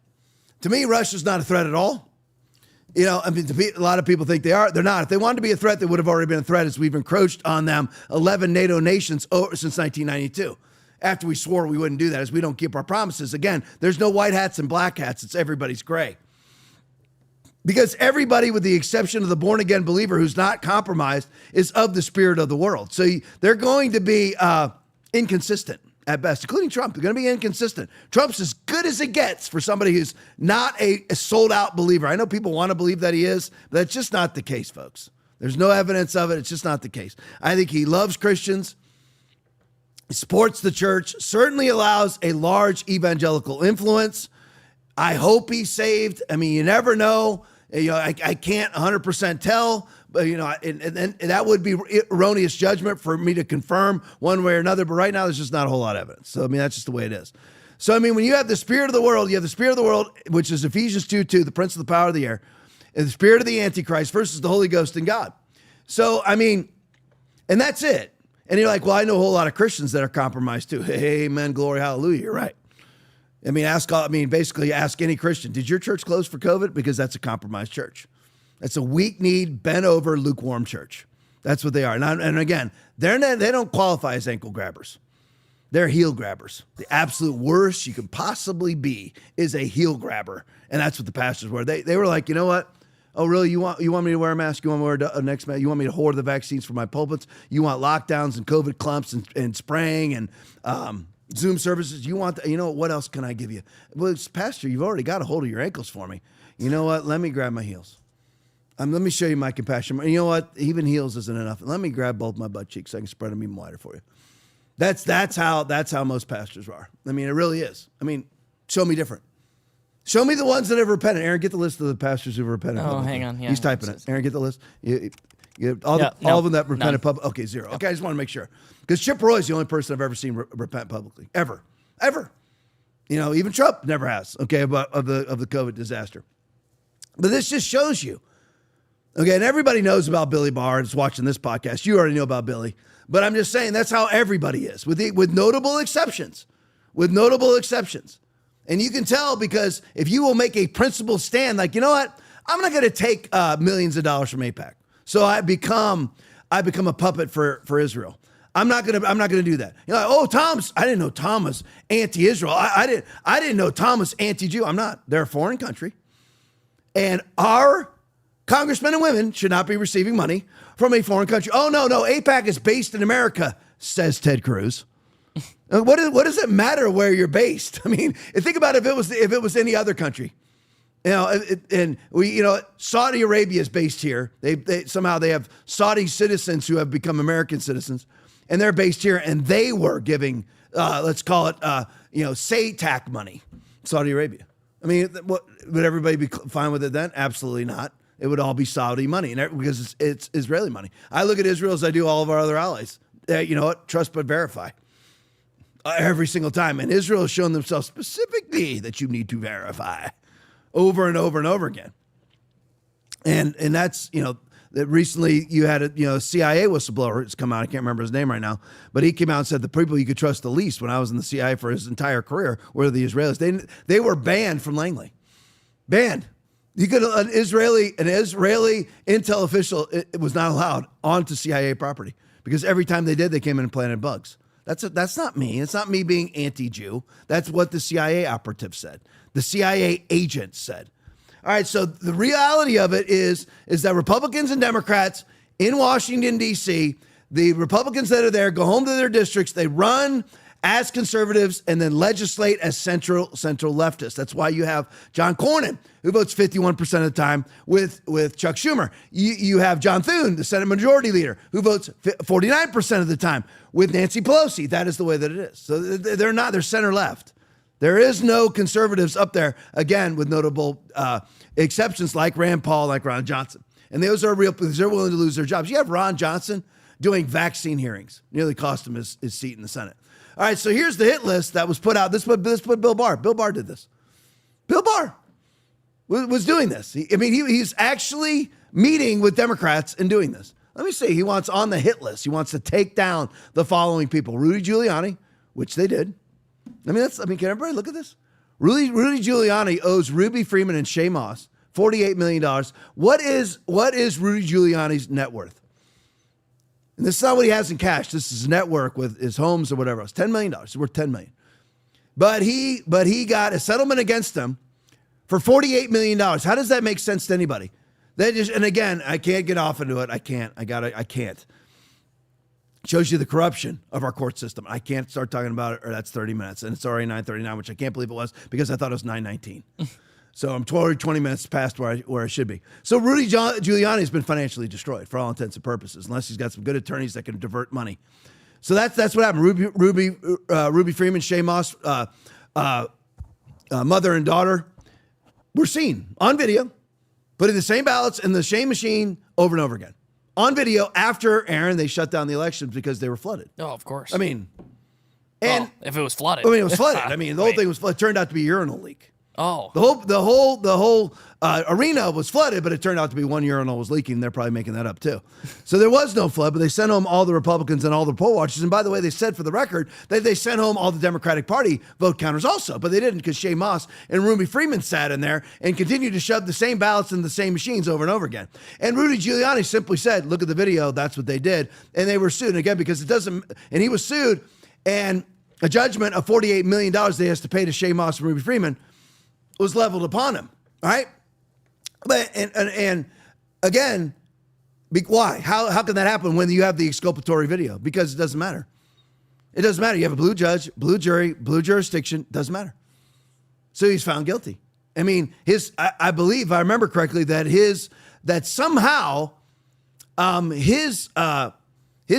To me, Russia's not a threat at all. A lot of people think they are. They're not. If they wanted to be a threat, they would have already been a threat, as we've encroached on them 11 NATO nations since 1992. After we swore we wouldn't do that, as we don't keep our promises. Again, there's no white hats and black hats. It's everybody's gray. Because everybody, with the exception of the born-again believer who's not compromised, is of the spirit of the world. So they're going to be inconsistent at best, including Trump. They're going to be inconsistent. Trump's as good as it gets for somebody who's not a sold-out believer. I know people want to believe that he is, but that's just not the case, folks. There's no evidence of it. It's just not the case. I think he loves Christians, supports the church, certainly allows a large evangelical influence. I hope he's saved. I mean, you never know. You know, I can't 100% tell, but, you know, and that would be erroneous judgment for me to confirm one way or another. But right now, there's just not a whole lot of evidence. So, I mean, that's just the way it is. So, I mean, when you have the spirit of the world, you have the spirit of the world, which is Ephesians 2:2, the prince of the power of the air, and the spirit of the Antichrist versus the Holy Ghost and God. So, I mean, and that's it. And you're like, well, I know a whole lot of Christians that are compromised too. Hey, amen, glory, hallelujah. You're right. I mean, basically ask any Christian, did your church close for COVID? Because that's a compromised church. That's a weak-kneed, bent-over, lukewarm church. That's what they are. And again, they don't qualify as ankle grabbers. They're heel grabbers. The absolute worst you could possibly be is a heel grabber. And that's what the pastors were. They were like, you know what? Oh, really? You want me to wear a mask? You want me to wear a next mask? You want me to hoard the vaccines for my pulpits? You want lockdowns and COVID clumps and spraying and Zoom services? You want, you know, what else can I give you? Well, Pastor, you've already got a hold of your ankles for me. You know what? Let me grab my heels. Let me show you my compassion. You know what? Even heels isn't enough. Let me grab both my butt cheeks so I can spread them even wider for you. That's how most pastors are. I mean, it really is. I mean, show me different. Show me the ones that have repented. Aaron, get the list of the pastors who've repented. Oh, hang on. Yeah, he's typing it. Aaron, get the list. All of them that repented publicly. Okay, zero. Okay, I just want to make sure. Because Chip Roy is the only person I've ever seen repent publicly. Ever. You know, even Trump never has, okay, of the COVID disaster. But this just shows you. Okay, and everybody knows about Billy Barr that's watching this podcast. You already know about Billy. But I'm just saying that's how everybody is, with notable exceptions. With notable exceptions. And you can tell because if you will make a principled stand, like, you know what? I'm not going to take millions of dollars from AIPAC. So I become a puppet for Israel. I'm not going to do that. You know, like, I didn't know Tom was anti-Israel. I didn't know Tom was anti-Jew. I'm not. They're a foreign country. And our congressmen and women should not be receiving money from a foreign country. Oh, no, AIPAC is based in America, says Ted Cruz. What does it matter where you're based? I mean, think about if it was any other country. You know, Saudi Arabia is based here. They somehow have Saudi citizens who have become American citizens, and they're based here, and they were giving, let's call it, SATAC money, Saudi Arabia. I mean, would everybody be fine with it then? Absolutely not. It would all be Saudi money, because it's Israeli money. I look at Israel as I do all of our other allies. You know what? Trust but verify. Every single time. And Israel has shown themselves specifically that you need to verify over and over and over again. And that's, you know, that recently you had a CIA whistleblower who's come out. I can't remember his name right now, but he came out and said the people you could trust the least when I was in the CIA for his entire career were the Israelis. They were banned from Langley. Banned. An Israeli intel official it was not allowed onto CIA property because every time they did, they came in and planted bugs. That's not me. It's not me being anti-Jew. That's what the CIA operative said. The CIA agent said. All right, so the reality of it is that Republicans and Democrats in Washington, D.C., the Republicans that are there go home to their districts, they run as conservatives and then legislate as central leftists. That's why you have John Cornyn, who votes 51% of the time with Chuck Schumer. You have John Thune, the Senate Majority Leader, who votes 49% of the time with Nancy Pelosi. That is the way that it is. So they're center left. There is no conservatives up there, again, with notable exceptions like Rand Paul, like Ron Johnson. And those are real, because they're willing to lose their jobs. You have Ron Johnson doing vaccine hearings. Nearly cost him his seat in the Senate. All right, so here's the hit list that was put out. This put Bill Barr. Bill Barr did this. Bill Barr was doing this. He's actually meeting with Democrats and doing this. Let me see. He wants on the hit list. He wants to take down the following people. Rudy Giuliani, which they did. Can everybody look at this? Rudy Giuliani owes Ruby Freeman and Shay Moss $48 million. What is Rudy Giuliani's net worth? And this is not what he has in cash. This is his network with his homes or whatever else. $10 million. He's worth $10 million. But he got a settlement against him for $48 million. How does that make sense to anybody? And again, I can't get off into it. I can't. Shows you the corruption of our court system. I can't start talking about it, or that's 30 minutes. And it's already 9:39, which I can't believe it was because I thought it was 9:19. So I'm 20 minutes past where I should be. So Rudy Giuliani has been financially destroyed for all intents and purposes, unless he's got some good attorneys that can divert money. So that's what happened. Ruby Freeman, Shay Moss, mother and daughter were seen on video putting the same ballots in the same machine over and over again. On video after, Aaron, they shut down the elections because they were flooded. Oh, of course. I mean, and well, if it was flooded. I mean, it was flooded. I mean, the whole thing was flooded. It turned out to be a urinal leak. Oh. The whole arena was flooded, but it turned out to be one urinal was leaking. They're probably making that up too. So there was no flood, but they sent home all the Republicans and all the poll watchers. And by the way, they said for the record that they sent home all the Democratic Party vote counters also, but they didn't because Shay Moss and Ruby Freeman sat in there and continued to shove the same ballots in the same machines over and over again. And Rudy Giuliani simply said, look at the video, that's what they did. And they were sued. And again, because it doesn't, and he was sued, and a judgment of $48 million they has to pay to Shay Moss and Ruby Freeman was leveled upon him. All right. But, and again, why? How can that happen when you have the exculpatory video? Because it doesn't matter. It doesn't matter. You have a blue judge, blue jury, blue jurisdiction. Doesn't matter. So he's found guilty. I mean, I believe, if I remember correctly, that somehow his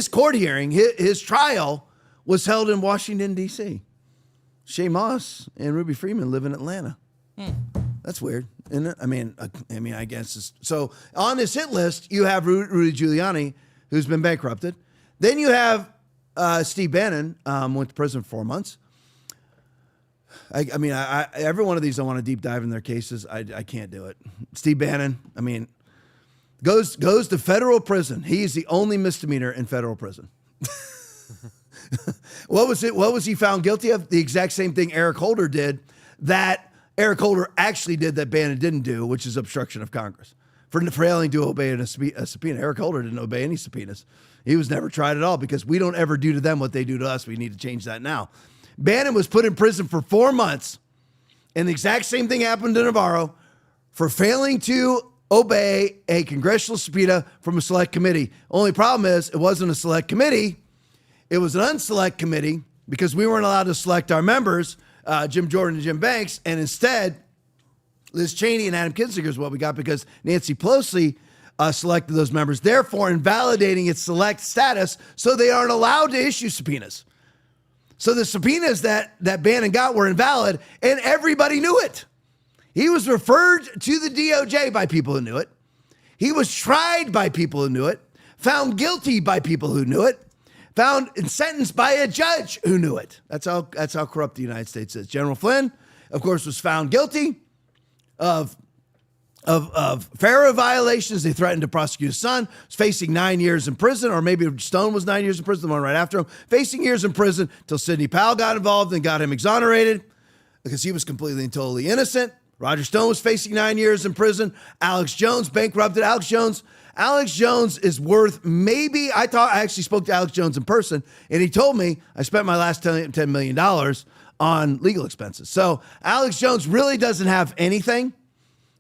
court hearing, his trial was held in Washington, D.C. Shay Moss and Ruby Freeman live in Atlanta. That's weird, isn't it? I mean, I guess. So on this hit list, you have Rudy Giuliani, who's been bankrupted. Then you have Steve Bannon, went to prison for 4 months. I mean, every one of these, I want to deep dive in their cases. I can't do it. Steve Bannon, I mean, goes to federal prison. He's the only misdemeanor in federal prison. What was he found guilty of? The exact same thing Eric Holder did that Eric Holder actually did that Bannon didn't do, which is obstruction of Congress. For failing to obey a subpoena. Eric Holder didn't obey any subpoenas. He was never tried at all because we don't ever do to them what they do to us. We need to change that now. Bannon was put in prison for 4 months, and the exact same thing happened to Navarro for failing to obey a congressional subpoena from a select committee. Only problem is it wasn't a select committee. It was an unselect committee because we weren't allowed to select our members, Jim Jordan and Jim Banks, and instead, Liz Cheney and Adam Kinzinger is what we got because Nancy Pelosi selected those members, therefore invalidating its select status, so they aren't allowed to issue subpoenas. So the subpoenas that Bannon got were invalid, and everybody knew it. He was referred to the DOJ by people who knew it. He was tried by people who knew it, found guilty by people who knew it, found and sentenced by a judge who knew it. That's how corrupt the United States is. General Flynn, of course, was found guilty of FARA violations. They threatened to prosecute his son. Was facing 9 years in prison, or maybe Stone was 9 years in prison, the one right after him. Facing years in prison until Sidney Powell got involved and got him exonerated because he was completely and totally innocent. Roger Stone was facing 9 years in prison. Alex Jones bankrupted. Alex Jones is worth maybe, I actually spoke to Alex Jones in person, and he told me I spent my last $10 million on legal expenses. So Alex Jones really doesn't have anything.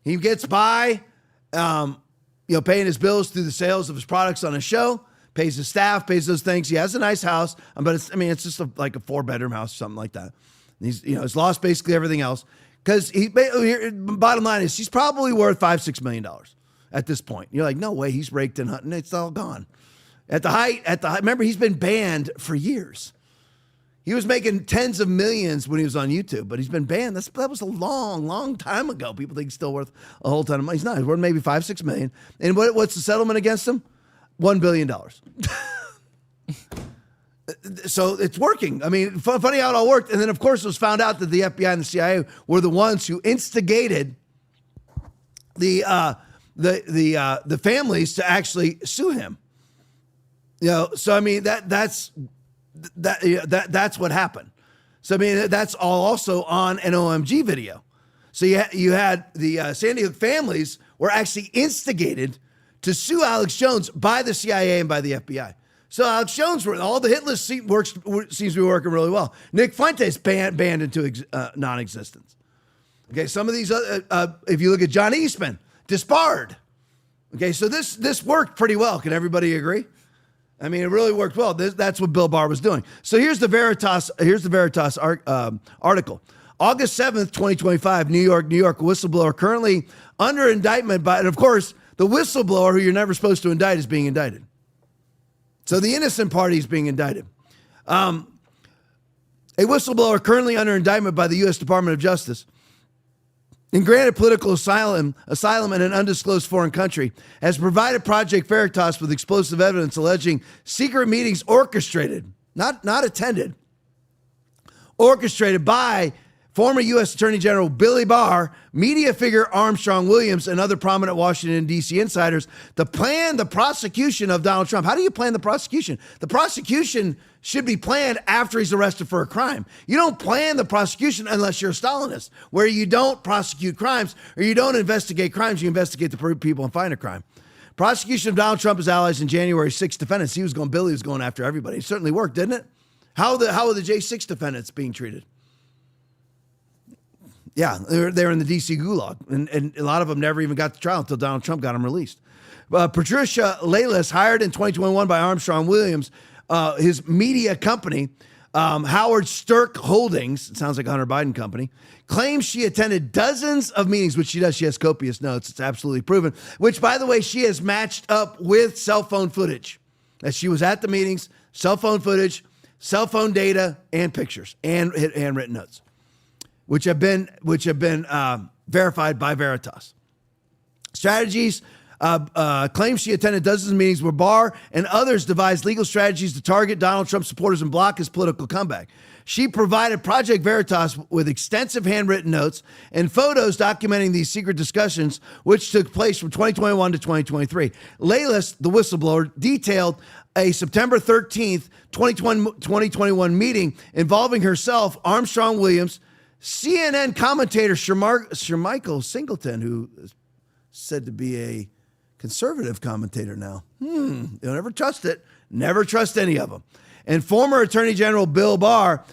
He gets by, paying his bills through the sales of his products on his show, pays his staff, pays those things. He has a nice house, but it's just like a 4-bedroom house or something like that. He's lost basically everything else because bottom line is he's probably worth $5-6 million at this point. You're like, no way, he's raked in hunting. It's all gone. At the height, remember, he's been banned for years. He was making tens of millions when he was on YouTube, but he's been banned. That was a long, long time ago. People think he's still worth a whole ton of money. He's not. He's worth maybe $5-6 million. And what's the settlement against him? $1 billion. So it's working. I mean, funny how it all worked. And then, of course, it was found out that the FBI and the CIA were the ones who instigated the families to actually sue him. So I mean that's what happened. So I mean that's all also on an OMG video. So you had the Sandy Hook families were actually instigated to sue Alex Jones by the CIA and by the FBI. So Alex Jones, all the hit list seems to be working really well. Nick Fuentes banned into non-existence. Okay, some of these, if you look at John Eastman, disbarred. Okay, so this worked pretty well. Can everybody agree? I mean, it really worked well. That's what Bill Barr was doing. So here's the Veritas article. August 7th, 2025, New York, whistleblower currently under indictment by, and of course, the whistleblower who you're never supposed to indict is being indicted. So the innocent party is being indicted. A whistleblower currently under indictment by the U.S. Department of Justice and granted political asylum in an undisclosed foreign country, has provided Project Veritas with explosive evidence alleging secret meetings orchestrated, not attended, orchestrated by former U.S. Attorney General Billy Barr, media figure Armstrong Williams, and other prominent Washington, D.C. insiders to plan the prosecution of Donald Trump. How do you plan the prosecution? The prosecution should be planned after he's arrested for a crime. You don't plan the prosecution unless you're a Stalinist, where you don't prosecute crimes or you don't investigate crimes, you investigate the people and find a crime. Prosecution of Donald Trump as allies in January 6 defendants. Billy was going after everybody. It certainly worked, didn't it? How are the J6 defendants being treated? Yeah, they're in the D.C. gulag, and a lot of them never even got to trial until Donald Trump got them released. Patricia Laipply, hired in 2021 by Armstrong Williams, his media company, Howard Stirk Holdings, it sounds like a Hunter Biden company, claims she attended dozens of meetings, which she does. She has copious notes. It's absolutely proven, which, by the way, she has matched up with cell phone footage. That she was at the meetings, cell phone footage, cell phone data, and pictures, and handwritten notes, which have been verified by Veritas. Strategies claims she attended dozens of meetings where Barr and others devised legal strategies to target Donald Trump supporters and block his political comeback. She provided Project Veritas with extensive handwritten notes and photos documenting these secret discussions, which took place from 2021 to 2023. Laipply, the whistleblower, detailed a September 13th, 2021 meeting involving herself, Armstrong Williams, CNN commentator Shermichael Singleton, who is said to be a conservative commentator now. You'll never trust it. Never trust any of them. And former Attorney General Bill Barr,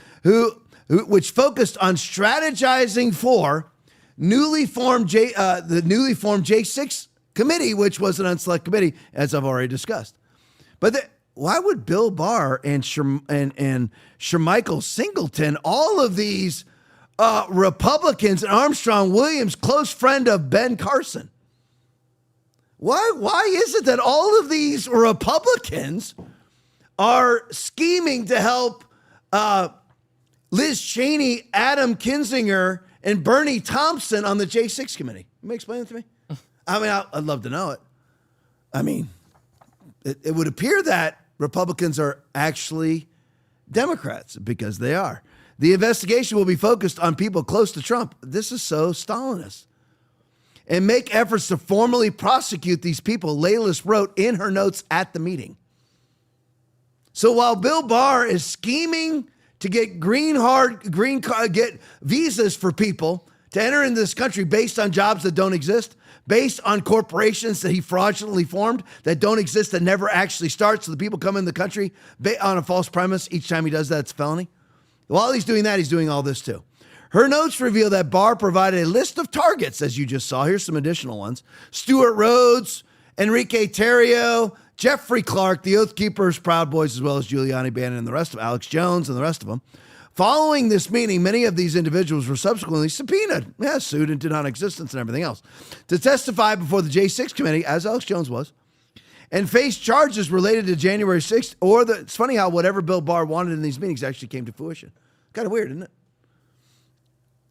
which focused on strategizing for the newly formed J6 committee, which was an unselect committee, as I've already discussed. But why would Bill Barr and Shermichael Singleton, all of these Republicans, and Armstrong Williams, close friend of Ben Carson, why is it that all of these Republicans are scheming to help Liz Cheney, Adam Kinzinger, and Bernie Thompson on the J6 committee? Let me explain it to me. I mean, I'd love to know it. I mean, it would appear that Republicans are actually Democrats, because they are. The investigation will be focused on people close to Trump. This is so Stalinist. And make efforts to formally prosecute these people, Laipply wrote in her notes at the meeting. So while Bill Barr is scheming to get get visas for people to enter into this country based on jobs that don't exist, based on corporations that he fraudulently formed that don't exist, that never actually start, so the people come in the country on a false premise. Each time he does that, it's a felony. While he's doing that, he's doing all this too. Her notes reveal that Barr provided a list of targets, as you just saw. Here's some additional ones. Stuart Rhodes, Enrique Tarrio, Jeffrey Clark, the Oath Keepers, Proud Boys, as well as Giuliani, Bannon, and the rest of them, Alex Jones and the rest of them. Following this meeting, many of these individuals were subsequently subpoenaed, sued into non-existence and everything else, to testify before the J6 committee, as Alex Jones was, and face charges related to January 6th, it's funny how whatever Bill Barr wanted in these meetings actually came to fruition. Kind of weird, isn't it?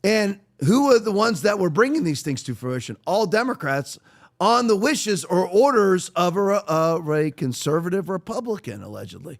And who are the ones that were bringing these things to fruition? All Democrats on the wishes or orders of a conservative Republican, allegedly.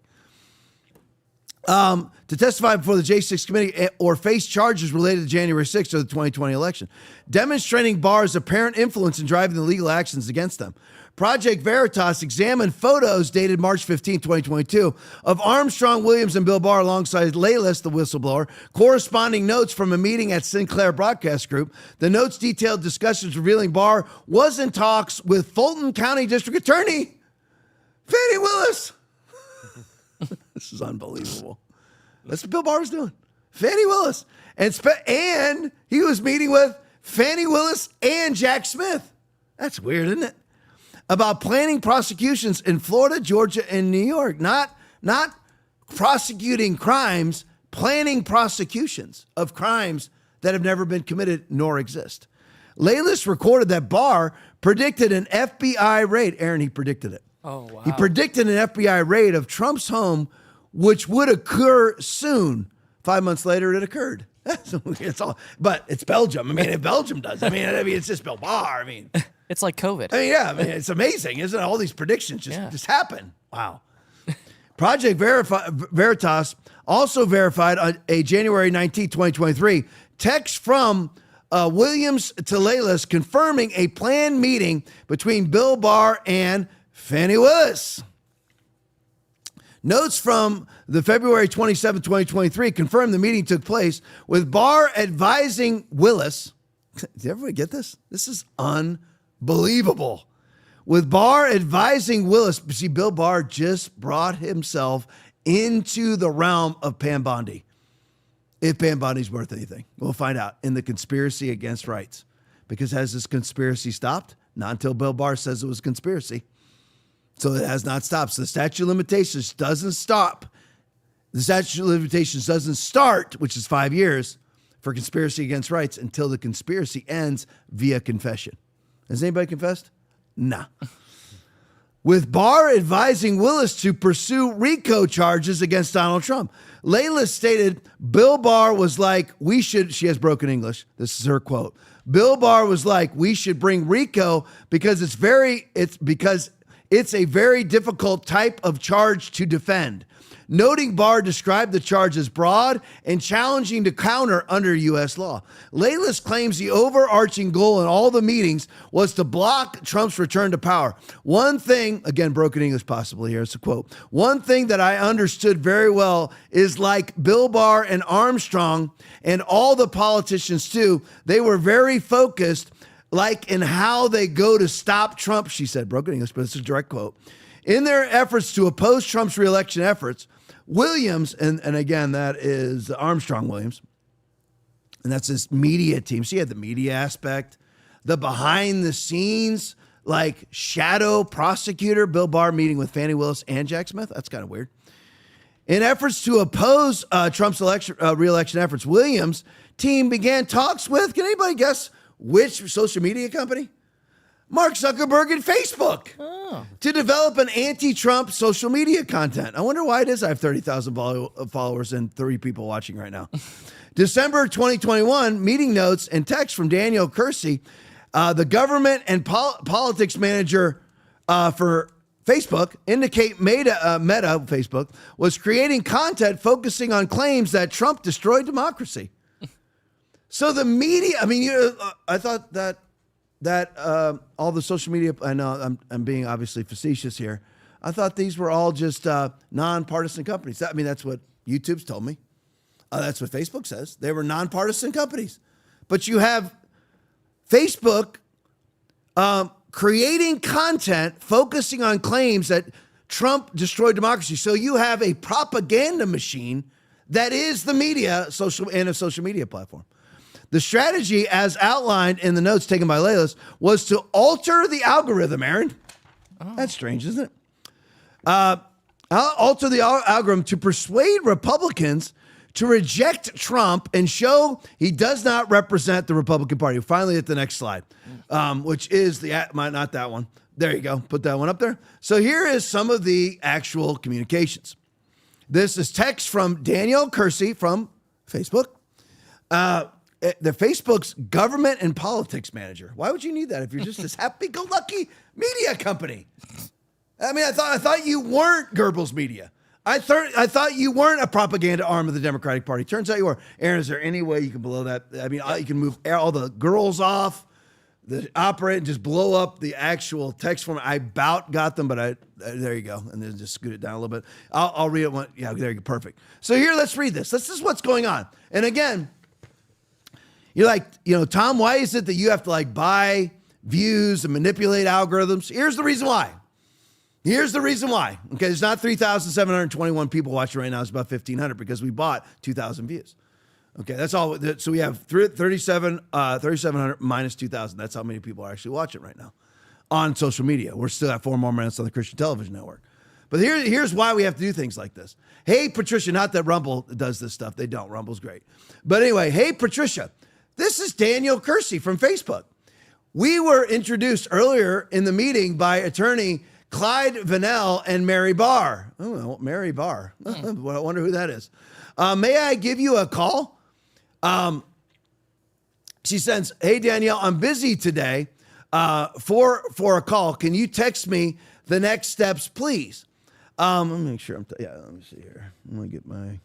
To testify before the J6 committee or face charges related to January 6th or the 2020 election, demonstrating Barr's apparent influence in driving the legal actions against them. Project Veritas examined photos dated March 15, 2022 of Armstrong Williams and Bill Barr alongside Laipply, the whistleblower, corresponding notes from a meeting at Sinclair Broadcast Group. The notes detailed discussions revealing Barr was in talks with Fulton County District Attorney Fani Willis. This is unbelievable. That's what Bill Barr was doing. Fani Willis. And he was meeting with Fani Willis and Jack Smith. That's weird, isn't it? about planning prosecutions in Florida, Georgia, and New York. Not prosecuting crimes, planning prosecutions of crimes that have never been committed nor exist. Laipply recorded that Barr predicted an FBI raid. Aaron, he predicted it. Oh, wow. He predicted an FBI raid of Trump's home, which would occur soon. 5 months later, it occurred. It's all, but it's Belgium. I mean, if Belgium does, I mean, it's just Bill Barr. I mean, it's like COVID. I mean, yeah, I mean, it's amazing, isn't it? All these predictions just happen. Wow. Project Veritas also verified on a January 19, 2023, text from Williams to Laipply confirming a planned meeting between Bill Barr and Fani Willis. Notes from the February 27, 2023 confirmed the meeting took place with Barr advising Willis. Did everybody get this? This is unbelievable. With Barr advising Willis. See, Bill Barr just brought himself into the realm of Pam Bondi. If Pam Bondi's worth anything, we'll find out in the conspiracy against rights. Because has this conspiracy stopped? Not until Bill Barr says it was a conspiracy. So it has not stopped. So the statute of limitations doesn't stop. The statute of limitations doesn't start, which is 5 years, for conspiracy against rights until the conspiracy ends via confession. Has anybody confessed? Nah. With Barr advising Willis to pursue RICO charges against Donald Trump. Laipply stated, Bill Barr was like, she has broken English. This is her quote. Bill Barr was like, we should bring RICO because it's a very difficult type of charge to defend. Noting Barr described the charge as broad and challenging to counter under U.S. law. Laipply claims the overarching goal in all the meetings was to block Trump's return to power. One thing, again, broken English possibly here, it's a quote. One thing that I understood very well is like Bill Barr and Armstrong and all the politicians too, they were very focused like in how they go to stop Trump, she said, broken English, but it's a direct quote. In their efforts to oppose Trump's reelection efforts, Williams, and again, that is Armstrong Williams, and that's his media team. So you had the media aspect, the behind the scenes, like shadow prosecutor, Bill Barr meeting with Fani Willis and Jack Smith. That's kind of weird. In efforts to oppose Trump's reelection efforts, Williams' team began talks with, can anybody guess which social media company? Mark Zuckerberg and Facebook to develop an anti-Trump social media content. I wonder why it is I have 30,000 followers and 30 people watching right now. December 2021, meeting notes and text from Daniel Kersey, the government and politics manager for Facebook, indicate Meta, Facebook, was creating content focusing on claims that Trump destroyed democracy. So the media, I mean, I thought that all the social media, I know I'm being obviously facetious here. I thought these were all just nonpartisan companies. I mean, that's what YouTube's told me. That's what Facebook says. They were nonpartisan companies. But you have Facebook creating content focusing on claims that Trump destroyed democracy. So you have a propaganda machine that is the media, social media platform. The strategy, as outlined in the notes taken by Laipply, was to alter the algorithm, Aaron. That's strange, isn't it? Alter the algorithm to persuade Republicans to reject Trump and show he does not represent the Republican Party. Finally, at the next slide, which is not that one. There you go. Put that one up there. So here is some of the actual communications. This is text from Daniel Kersey from Facebook. The Facebook's government and politics manager. Why would you need that if you're just this happy-go-lucky media company? I mean, I thought you weren't Goebbels Media. I thought you weren't a propaganda arm of the Democratic Party. Turns out you are. Aaron, is there any way you can blow that? I mean, you can move all the girls off, the operate, and just blow up the actual text form. I about got them, but there you go. And then just scoot it down a little bit. I'll read it one. Yeah, there you go. Perfect. So here, let's read this. This is what's going on. And again, you're like, Tom, why is it that you have to buy views and manipulate algorithms? Here's the reason why. Okay, there's not 3,721 people watching right now. It's about 1,500 because we bought 2,000 views. Okay, that's all. So we have 3,700 minus 2,000. That's how many people are actually watching right now on social media. We're still at 4 More Minutes on the Christian Television Network. But here's why we have to do things like this. Hey, Patricia, not that Rumble does this stuff. They don't. Rumble's great. But anyway, hey, Patricia, this is Daniel Kersey from Facebook. We were introduced earlier in the meeting by attorney Clyde Vannell and Mary Barr. Oh, Mary Barr. I wonder who that is. May I give you a call? She says, hey, Danielle, I'm busy today for a call. Can you text me the next steps, please? Let me make sure let me see here. I'm going to get my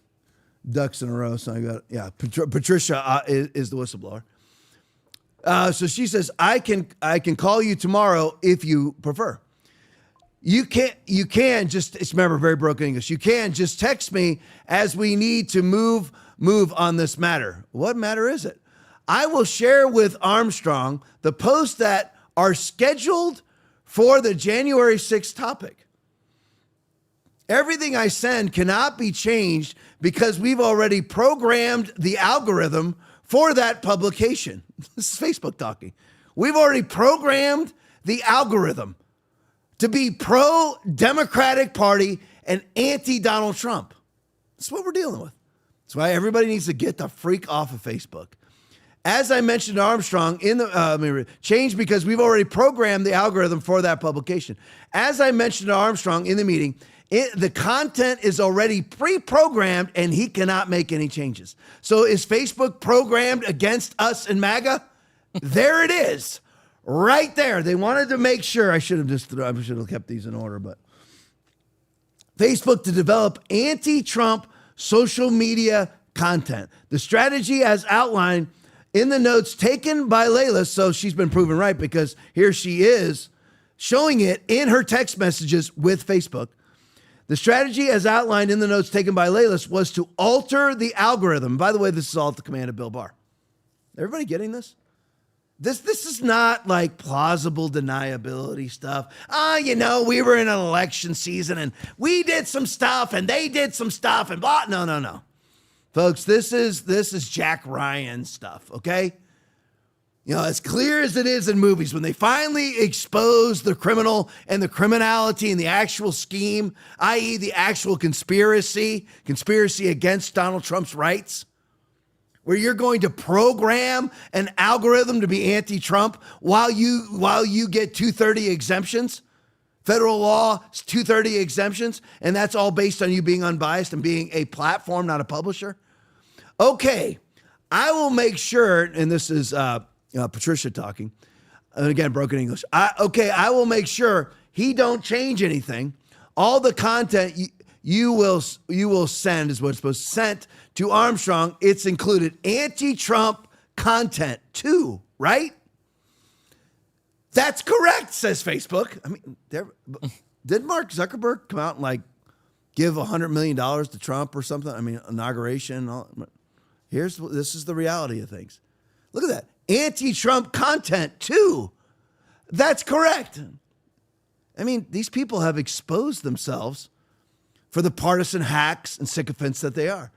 ducks in a row. So I got, Patricia is the whistleblower. So she says, I can call you tomorrow if you prefer. You can just, it's remember, very broken English. You can just text me as we need to move on this matter. What matter is it? I will share with Armstrong the posts that are scheduled for the January 6th topic. Everything I send cannot be changed because we've already programmed the algorithm for that publication. This is Facebook talking. We've already programmed the algorithm to be pro-Democratic Party and anti-Donald Trump. That's what we're dealing with. That's why everybody needs to get the freak off of Facebook. As I mentioned to Armstrong in the change because we've already programmed the algorithm for that publication. As I mentioned to Armstrong in the meeting, the content is already pre-programmed and he cannot make any changes. So is Facebook programmed against us and MAGA? There it is, right there. They wanted to make sure. I should have kept these in order, but Facebook to develop anti-Trump social media content. The strategy as outlined in the notes taken by Layla, so she's been proven right because here she is showing it in her text messages with Facebook. The strategy as outlined in the notes taken by Layla was to alter the algorithm. By the way, this is all at the command of Bill Barr. Everybody getting this? This is not like plausible deniability stuff. We were in an election season and we did some stuff and they did some stuff and blah. No. Folks, this is Jack Ryan stuff, okay? As clear as it is in movies, when they finally expose the criminal and the criminality and the actual scheme, i.e. the actual conspiracy against Donald Trump's rights, where you're going to program an algorithm to be anti-Trump while you get 230 exemptions, federal law 230 exemptions, and that's all based on you being unbiased and being a platform, not a publisher. Okay, I will make sure, and this is Patricia talking, and again, broken English. I will make sure he don't change anything. All the content you will send is what's supposed to send to Armstrong. It's included anti-Trump content too, right? That's correct, says Facebook. I mean, did Mark Zuckerberg come out and give $100 million to Trump or something? I mean, inauguration. This is the reality of things. Look at that. Anti-Trump content too. That's correct. I mean, these people have exposed themselves for the partisan hacks and sycophants that they are.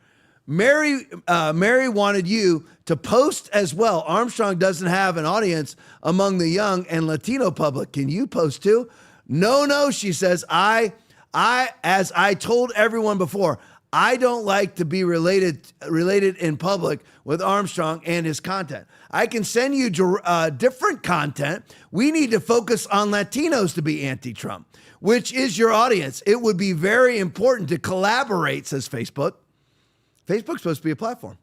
Mary wanted you to post as well. Armstrong doesn't have an audience among the young and Latino public. Can you post too? No, she says, as I told everyone before, I don't like to be related in public with Armstrong and his content. I can send you different content. We need to focus on Latinos to be anti-Trump, which is your audience. It would be very important to collaborate, says Facebook. Facebook's supposed to be a platform.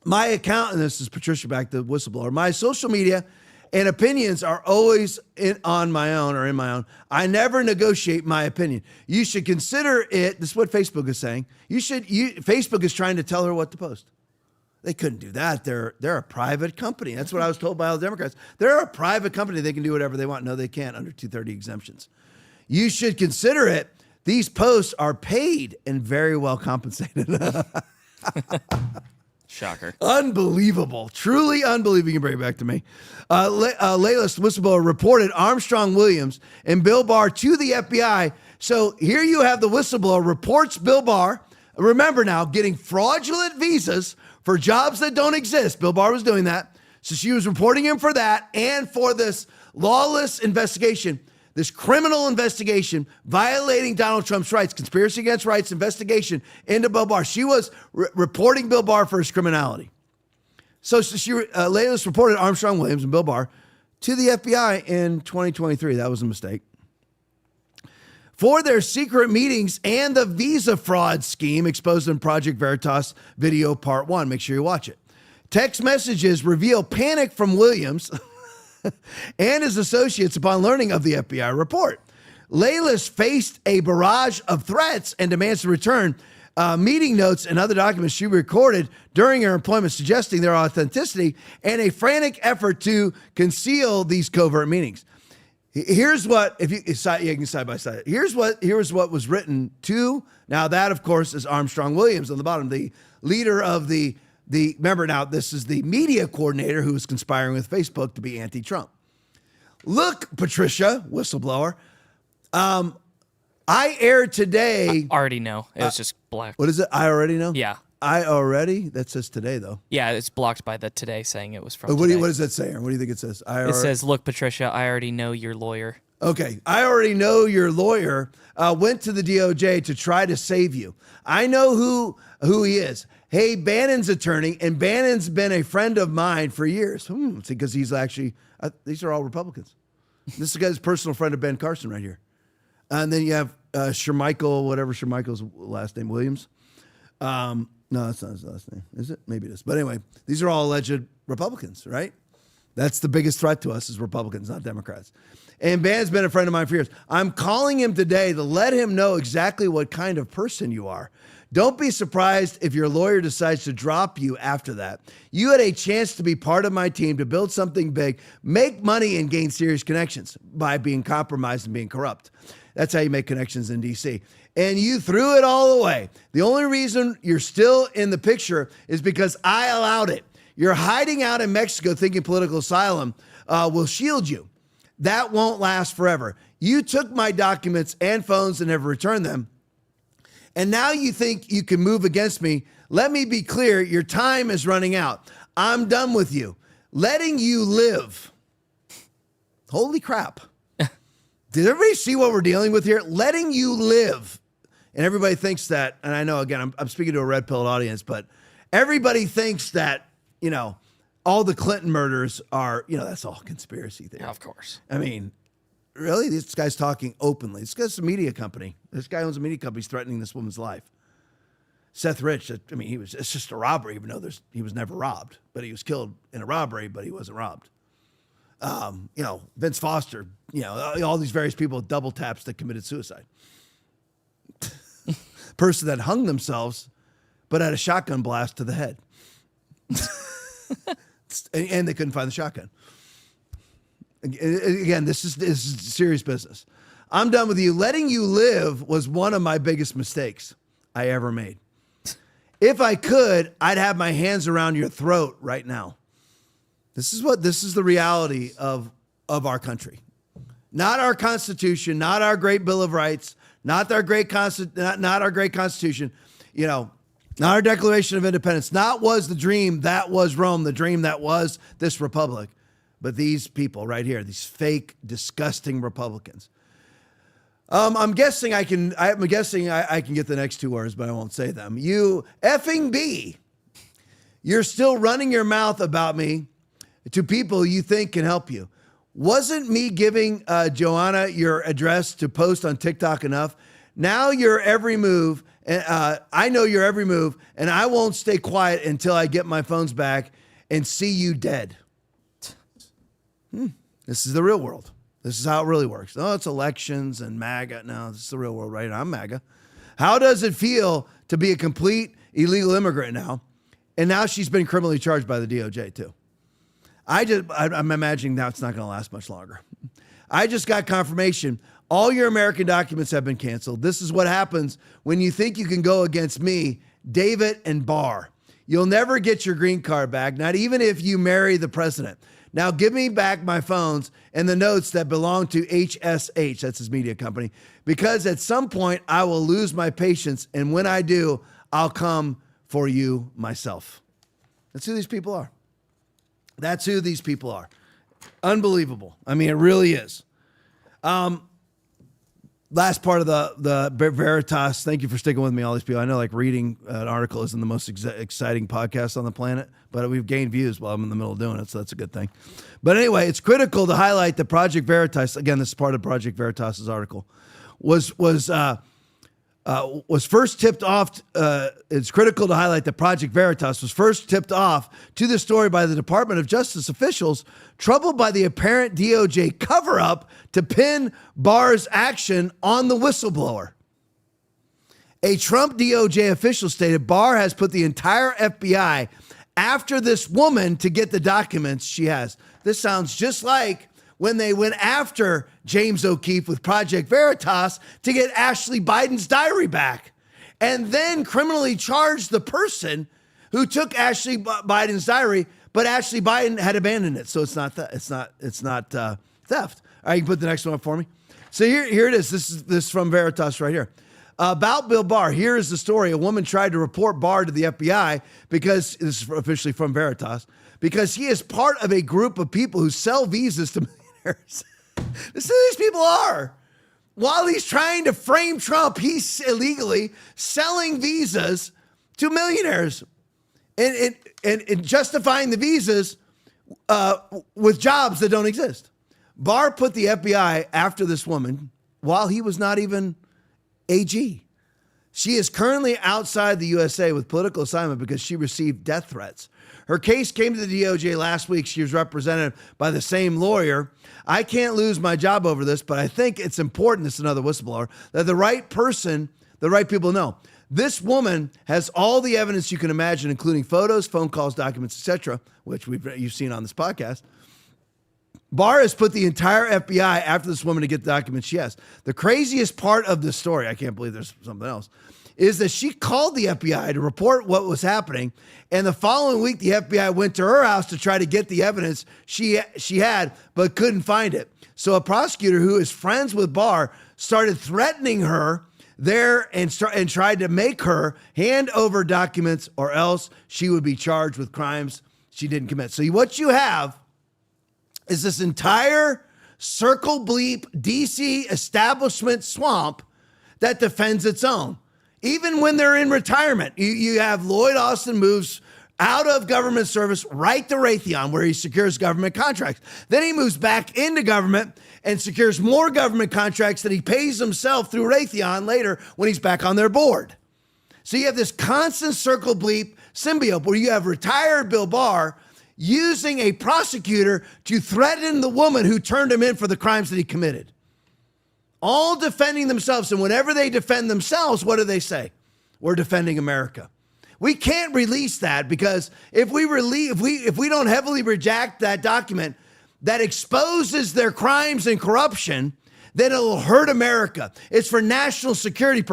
My account, and this is Patricia back, the whistleblower, my social media and opinions are always in my own. I never negotiate my opinion. You should consider it. This is what Facebook is saying. Facebook is trying to tell her what to post. They couldn't do that. They're a private company. That's what I was told by all the Democrats. They're a private company. They can do whatever they want. No, they can't under 230 exemptions. You should consider it. These posts are paid and very well compensated. Shocker. Unbelievable. Truly unbelievable. You can bring it back to me. Layla's whistleblower reported Armstrong Williams and Bill Barr to the FBI. So here you have the whistleblower reports Bill Barr. Remember now, getting fraudulent visas for jobs that don't exist. Bill Barr was doing that. So she was reporting him for that and for this lawless investigation, this criminal investigation violating Donald Trump's rights, conspiracy against rights investigation into Bill Barr. She was reporting Bill Barr for his criminality. So Laylis reported Armstrong Williams and Bill Barr to the FBI in 2023. That was a mistake. For their secret meetings and the visa fraud scheme exposed in Project Veritas video part 1. Make sure you watch it. Text messages reveal panic from Williams and his associates upon learning of the FBI report. Laylis faced a barrage of threats and demands to return meeting notes and other documents she recorded during her employment, suggesting their authenticity and a frantic effort to conceal these covert meetings. Here's what, if you can side by side. Here's what was written to. Now that, of course, is Armstrong Williams on the bottom, the leader of the remember now, this is the media coordinator who was conspiring with Facebook to be anti-Trump. Look, Patricia, whistleblower. I aired today. I already know. It was just blocked. What is it? I already know? Yeah. I already? That says today, though. Yeah, it's blocked by the today saying it was from What today. does that say, Aaron? What do you think it says? It says, look, Patricia, I already know your lawyer. Okay. I already know your lawyer went to the DOJ to try to save you. I know who he is. Hey, Bannon's attorney, and Bannon's been a friend of mine for years. Because he's actually, these are all Republicans. This guy's personal friend of Ben Carson right here. And then you have Shermichael, whatever Shermichael's last name, Williams. No, that's not his last name, is it? Maybe it is. But anyway, these are all alleged Republicans, right? That's the biggest threat to us is Republicans, not Democrats. And Bannon's been a friend of mine for years. I'm calling him today to let him know exactly what kind of person you are. Don't be surprised if your lawyer decides to drop you after that. You had a chance to be part of my team, to build something big, make money, and gain serious connections by being compromised and being corrupt. That's how you make connections in D.C. And you threw it all away. The only reason you're still in the picture is because I allowed it. You're hiding out in Mexico thinking political asylum will shield you. That won't last forever. You took my documents and phones and have returned them. And now you think you can move against me. Let me be clear. Your time is running out. I'm done with you. Letting you live. Holy crap. Did everybody see what we're dealing with here? Letting you live. And everybody thinks that, and I know, again, I'm speaking to a red-pilled audience, but everybody thinks that, all the Clinton murders are, that's all conspiracy theory. Of course. I mean, really? This guy's talking openly. This guy's a media company. This guy owns a media company. He's threatening this woman's life. Seth Rich, it's just a robbery, even though he was never robbed. But he was killed in a robbery, but he wasn't robbed. Vince Foster, all these various people with double taps that committed suicide. Person that hung themselves, but had a shotgun blast to the head. And they couldn't find the shotgun. Again, this is serious business. I'm done with you. Letting you live was one of my biggest mistakes I ever made. If I could, I'd have my hands around your throat right now. This is the reality of our country. Not our Constitution, not our great Bill of Rights, not our great Constitution, not our Declaration of Independence, not was the dream that was Rome, the dream that was this republic, but these people right here, these fake, disgusting Republicans. I'm guessing I can get the next two words, but I won't say them. You effing B. You're still running your mouth about me to people you think can help you. Wasn't me giving Joanna your address to post on TikTok enough? Now your every move, I know your every move, and I won't stay quiet until I get my phones back and see you dead. This is the real world. This is how it really works. Oh, it's elections and MAGA. No, this is the real world, right? I'm MAGA. How does it feel to be a complete illegal immigrant now? And now she's been criminally charged by the DOJ too. I'm imagining now it's not going to last much longer. I just got confirmation. All your American documents have been canceled. This is what happens when you think you can go against me, David and Barr. You'll never get your green card back, not even if you marry the president. Now give me back my phones and the notes that belong to HSH, that's his media company, because at some point I will lose my patience, and when I do, I'll come for you myself. That's who these people are. That's who these people are. Unbelievable. I mean, it really is. Last part of the Veritas. Thank you for sticking with me, all these people. I know like reading an article isn't the most exciting podcast on the planet, but we've gained views while I'm in the middle of doing it, so that's a good thing. But anyway, it's critical to highlight that Project Veritas, again, this is part of Project Veritas's article, was first tipped off. It's critical to highlight that Project Veritas was first tipped off to the story by the Department of Justice officials troubled by the apparent DOJ cover-up to pin Barr's action on the whistleblower. A Trump DOJ official stated Barr has put the entire FBI after this woman to get the documents she has. This sounds just like when they went after James O'Keefe with Project Veritas to get Ashley Biden's diary back, and then criminally charged the person who took Ashley Biden's diary, but Ashley Biden had abandoned it, so it's not theft. All right, you can put the next one up for me. So here it is. This is from Veritas right here. About Bill Barr, here is the story. A woman tried to report Barr to the FBI because, this is officially from Veritas, because he is part of a group of people who sell visas to millionaires. This is who these people are. While he's trying to frame Trump, he's illegally selling visas to millionaires and justifying the visas with jobs that don't exist. Barr put the FBI after this woman while he was not even AG. She is currently outside the USA with political assignment because she received death threats. Her case came to the DOJ last week. She was represented by the same lawyer. I can't lose my job over this, but I think it's important, this is another whistleblower, that the right person, the right people know. This woman has all the evidence you can imagine, including photos, phone calls, documents, etc., which you've seen on this podcast. Barr has put the entire FBI after this woman to get the documents she has. The craziest part of this story, I can't believe there's something else, is that she called the FBI to report what was happening, and the following week the FBI went to her house to try to get the evidence she had, but couldn't find it. So a prosecutor who is friends with Barr started threatening her there and tried to make her hand over documents or else she would be charged with crimes she didn't commit. So what you have is this entire circle bleep DC establishment swamp that defends its own. Even when they're in retirement, you have Lloyd Austin moves out of government service right to Raytheon, where he secures government contracts. Then he moves back into government and secures more government contracts that he pays himself through Raytheon later when he's back on their board. So you have this constant circle bleep symbiote where you have retired Bill Barr using a prosecutor to threaten the woman who turned him in for the crimes that he committed. All defending themselves. And whenever they defend themselves, what do they say? We're defending America. We can't release that because if we don't heavily reject that document that exposes their crimes and corruption, then it'll hurt America. It's for national security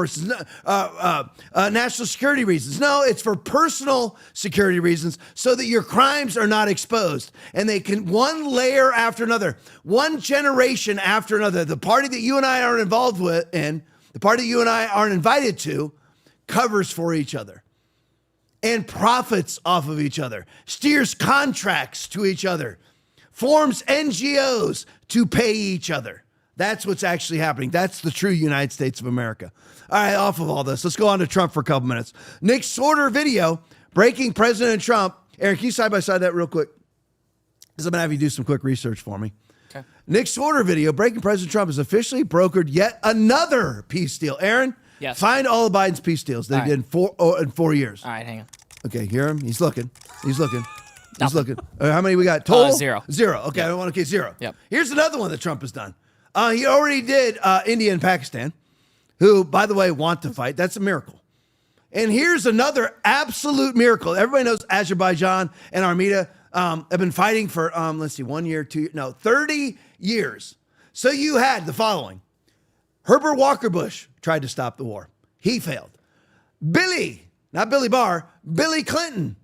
national security reasons. No, it's for personal security reasons so that your crimes are not exposed. And they can, one layer after another, one generation after another, the party that you and I aren't involved with and the party that you and I aren't invited to covers for each other and profits off of each other, steers contracts to each other, forms NGOs to pay each other. That's what's actually happening. That's the true United States of America. All right, off of all this, let's go on to Trump for a couple minutes. Nick Sorter video breaking President Trump. Aaron, can you side by side that real quick? Because I'm going to have you do some quick research for me. Okay. Nick Sorter video breaking President Trump has officially brokered yet another peace deal. Aaron, yes. Find all of Biden's peace deals they did in 4 years. All right, hang on. Okay, hear him? He's looking. He's looking. He's looking. How many we got? Total? Zero. Zero. Okay, I want to get zero. Yep. Here's another one that Trump has done. He already did India and Pakistan, who, by the way, want to fight. That's a miracle. And here's another absolute miracle. Everybody knows Azerbaijan and Armenia have been fighting for, 1 year, 2 years, 30 years. So you had the following. Herbert Walker Bush tried to stop the war. He failed. Not Billy Barr, Billy Clinton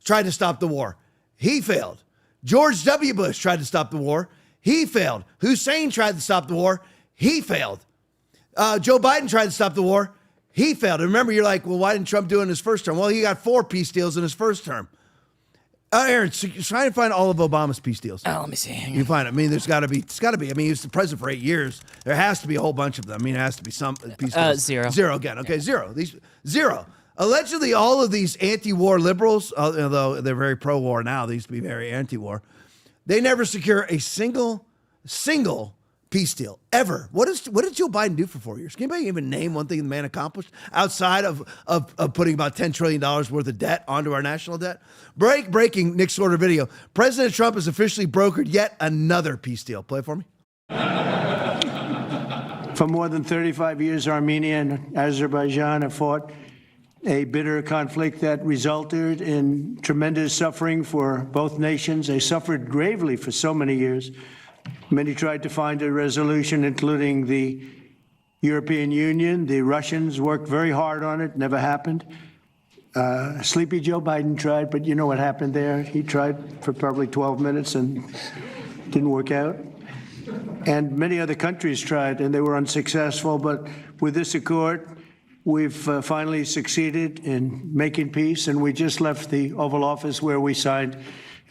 tried to stop the war. He failed. George W. Bush tried to stop the war. He failed. Hussein tried to stop the war. He failed. Joe Biden tried to stop the war. He failed. And remember, you're like, well, why didn't Trump do it in his first term? Well, he got 4 peace deals in his first term. Aaron, try and find all of Obama's peace deals. Oh, let me see. You find it. I mean, it's got to be. I mean, he was the president for 8 years. There has to be a whole bunch of them. I mean, it has to be some peace deals. Zero. Zero again. Okay, zero. Zero. Allegedly, all of these anti-war liberals, although they're very pro-war now, they used to be very anti-war. They never secure a single peace deal ever. What did Joe Biden do for 4 years? Can anybody even name one thing the man accomplished outside of putting about $10 trillion worth of debt onto our national debt? Breaking Nick Sorter video. President Trump has officially brokered yet another peace deal. Play it for me. For more than 35 years, Armenia and Azerbaijan have fought a bitter conflict that resulted in tremendous suffering for both nations. They suffered gravely for so many years. Many tried to find a resolution, including the European Union. The Russians worked very hard on it, never happened. Sleepy Joe Biden tried, but you know what happened there. He tried for probably 12 minutes and didn't work out. And many other countries tried, and they were unsuccessful. But with this accord, we've finally succeeded in making peace, and we just left the Oval Office where we signed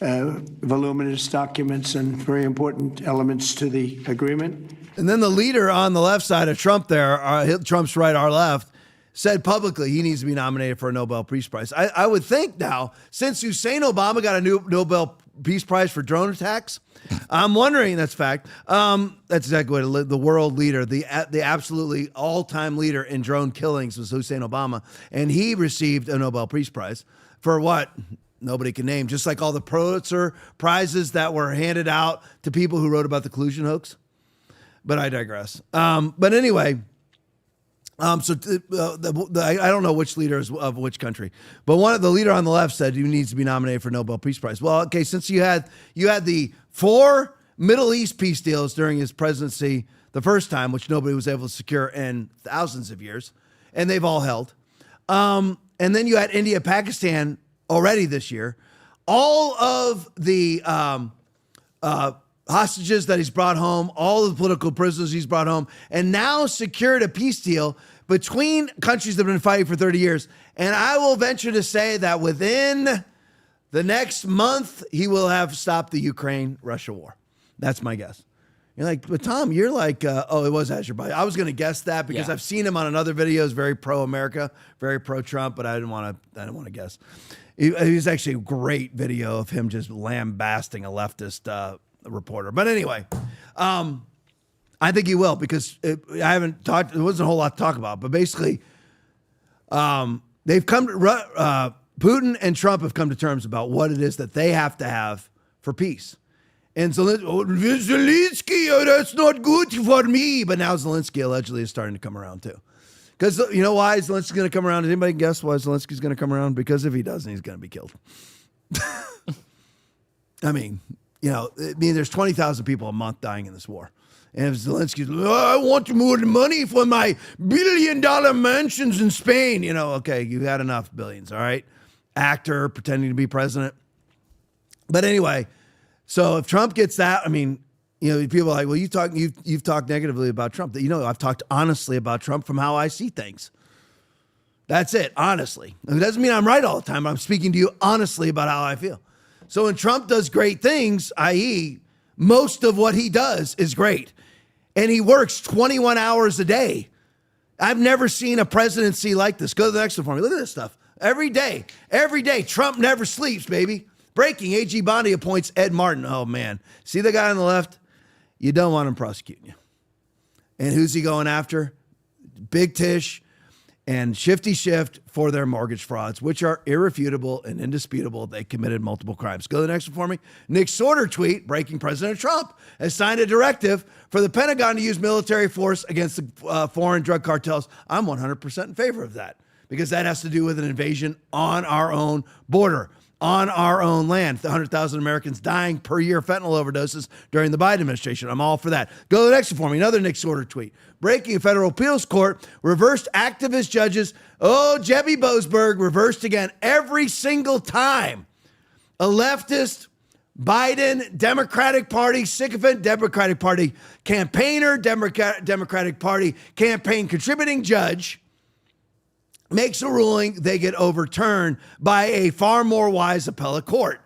voluminous documents and very important elements to the agreement. And then the leader on the left side of Trump there, Trump's right, our left, said publicly he needs to be nominated for a Nobel Peace Prize. I would think now, since Hussein Obama got a new Nobel Peace Prize for drone attacks, I'm wondering, that's fact, that's exactly what the world leader, the absolutely all-time leader in drone killings was Hussein Obama, and he received a Nobel Peace Prize for what? Nobody can name, just like all the Pulitzer Prizes that were handed out to people who wrote about the collusion hoax. But I digress. But anyway, I don't know which leader is of which country, but the leader on the left said he needs to be nominated for Nobel Peace Prize. Well, okay, since you had the 4 Middle East peace deals during his presidency the first time, which nobody was able to secure in thousands of years, and they've all held. And then you had India, Pakistan already this year. All of the hostages that he's brought home, all the political prisoners he's brought home, and now secured a peace deal between countries that have been fighting for 30 years. And I will venture to say that within the next month, he will have stopped the Ukraine-Russia war. That's my guess. You're like, but Tom, you're like, it was Azerbaijan. I was going to guess that because I've seen him on another videos, very pro-America, very pro-Trump, but I didn't want to guess. It was actually a great video of him just lambasting a leftist reporter. But anyway, I think he will because I haven't talked. There wasn't a whole lot to talk about, but basically, they've come to Putin and Trump have come to terms about what it is that they have to have for peace. And Zelensky, that's not good for me. But now Zelensky allegedly is starting to come around too. Because you know why Zelensky's going to come around? Does anybody guess why Zelensky's going to come around? Because if he doesn't, he's going to be killed. I mean, there's 20,000 people a month dying in this war. And if Zelensky's, I want more money for my billion-dollar mansions in Spain. Okay, you've had enough billions, all right? Actor pretending to be president. But anyway, so if Trump gets that, I mean, people are like, well, you've talked negatively about Trump. I've talked honestly about Trump from how I see things. That's it, honestly. It doesn't mean I'm right all the time, but I'm speaking to you honestly about how I feel. So when Trump does great things, i.e., most of what he does is great, and he works 21 hours a day. I've never seen a presidency like this. Go to the next one for me. Look at this stuff. Every day, Trump never sleeps, baby. Breaking, A.G. Bondi appoints Ed Martin. Oh, man. See the guy on the left? You don't want him prosecuting you. And who's he going after? Big Tish and Shifty Shift for their mortgage frauds, which are irrefutable and indisputable. They committed multiple crimes. Go to the next one for me. Nick Sorter tweet, breaking President Trump has signed a directive for the Pentagon to use military force against the foreign drug cartels. I'm 100% in favor of that because that has to do with an invasion on our own border. On our own land. 100,000 Americans dying per year of fentanyl overdoses during the Biden administration. I'm all for that. Go to the next one for me. Another Nick Sorter tweet. Breaking, federal appeals court reversed activist judges. Oh, Jebby Boasberg reversed again every single time. A leftist, Biden, Democratic Party, sycophant, Democratic Party campaigner, Democratic Party campaign contributing judge makes a ruling, they get overturned by a far more wise appellate court.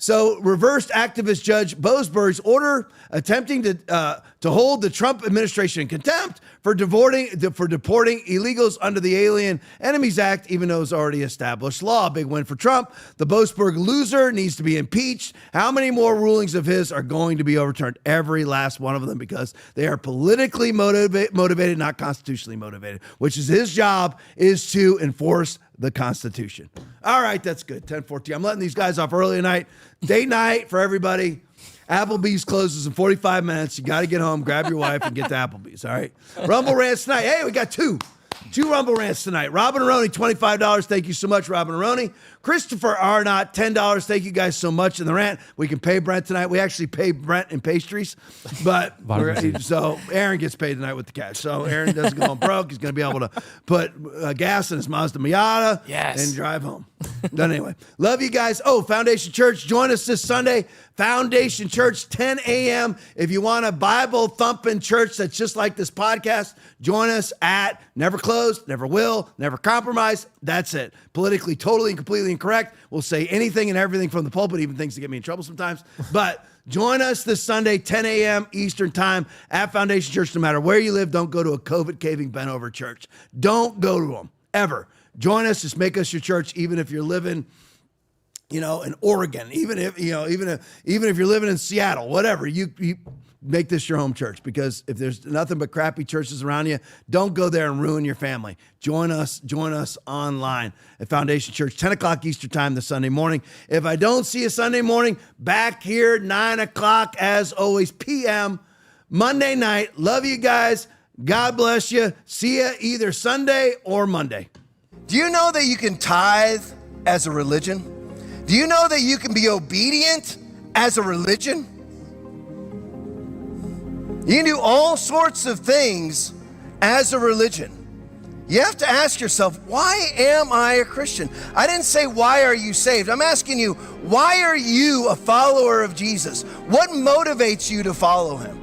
So reversed activist Judge Boasberg's order attempting to hold the Trump administration in contempt for deporting illegals under the Alien Enemies Act, even though it's already established law. Big win for Trump. The Boasberg loser needs to be impeached. How many more rulings of his are going to be overturned? Every last one of them, because they are politically motivated, not constitutionally motivated, which is his job, is to enforce the Constitution. All right, that's good. 10:14. I'm letting these guys off early tonight. Date night for everybody. Applebee's closes in 45 minutes. You got to get home, grab your wife, and get to Applebee's. All right. Rumble rants tonight. Hey, we got two Rumble rants tonight. Robin Aroni, $25. Thank you so much, Robin Aroni. Christopher Arnott, $10. Thank you guys so much in the rant. We can pay Brent tonight. We actually pay Brent in pastries, but so Aaron gets paid tonight with the cash. So Aaron doesn't go home broke. He's going to be able to put gas in his Mazda Miata and drive home. But anyway, love you guys. Oh, Foundation Church, join us this Sunday. Foundation Church, 10 a.m. If you want a Bible-thumping church that's just like this podcast, join us at Never Closed, Never Will, Never Compromise. That's it. Politically, totally and completely incorrect. We'll say anything and everything from the pulpit, even things that get me in trouble sometimes. But join us this Sunday, 10 a.m. Eastern time at Foundation Church. No matter where you live, don't go to a COVID caving bent over church. Don't go to them, ever. Join us. Just make us your church, even if you're living in Oregon, even if you're living in Seattle, whatever, you make this your home church, because if there's nothing but crappy churches around you, don't go there and ruin your family. Join us online at Foundation Church, 10 o'clock Eastern time this Sunday morning. If I don't see you Sunday morning, back here, 9 o'clock, as always, p.m., Monday night. Love you guys. God bless you. See you either Sunday or Monday. Do you know that you can tithe as a religion? Do you know that you can be obedient as a religion? You can do all sorts of things as a religion. You have to ask yourself, why am I a Christian? I didn't say, why are you saved? I'm asking you, why are you a follower of Jesus? What motivates you to follow him?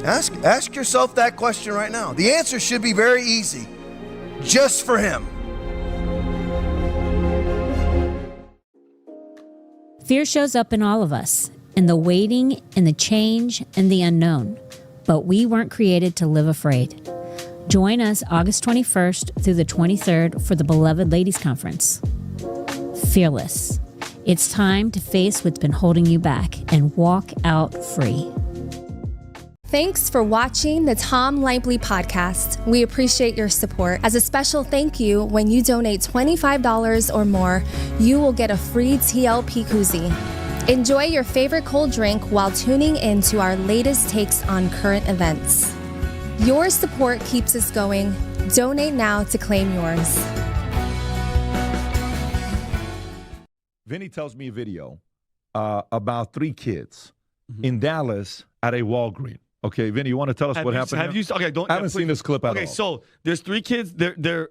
Ask yourself that question right now. The answer should be very easy. Just for him. Fear shows up in all of us, in the waiting, in the change, and the unknown. But we weren't created to live afraid. Join us August 21st through the 23rd for the Beloved Ladies Conference. Fearless. It's time to face what's been holding you back and walk out free. Thanks for watching the Tom Laipply podcast. We appreciate your support. As a special thank you, when you donate $25 or more, you will get a free TLP koozie. Enjoy your favorite cold drink while tuning in to our latest takes on current events. Your support keeps us going. Donate now to claim yours. Vinny tells me a video about 3 kids in Dallas at a Walgreens. Okay, Vinny, you want to tell us what happened? I haven't seen this clip at all. Okay, so there's 3 kids. They're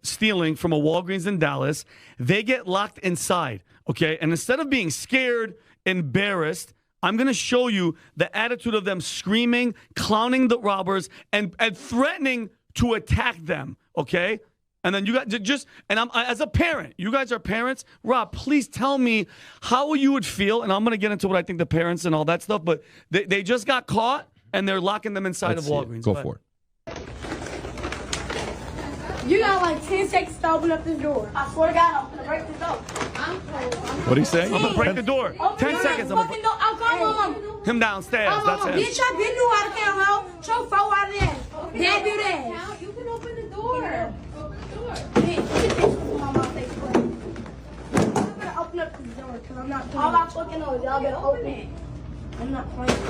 stealing from a Walgreens in Dallas. They get locked inside, okay? And instead of being scared, embarrassed, I'm going to show you the attitude of them screaming, clowning the robbers, and threatening to attack them, okay? And then you guys as a parent, you guys are parents. Rob, please tell me how you would feel. And I'm going to get into what I think the parents and all that stuff, but they just got caught and they're locking them inside of Walgreens. Go for it. You got like 10 seconds to open up this door. I swear to God, I'm going to break this door. What do you say? I'm going to break the door. 10 seconds. I'll call him downstairs. That's it. Bitch, I been knew how to count, ho. Show 4 out of that. Dad do that. You can open the door. Open up this door, because I'm not playing. All I fucking know is y'all better open it. I'm not playing.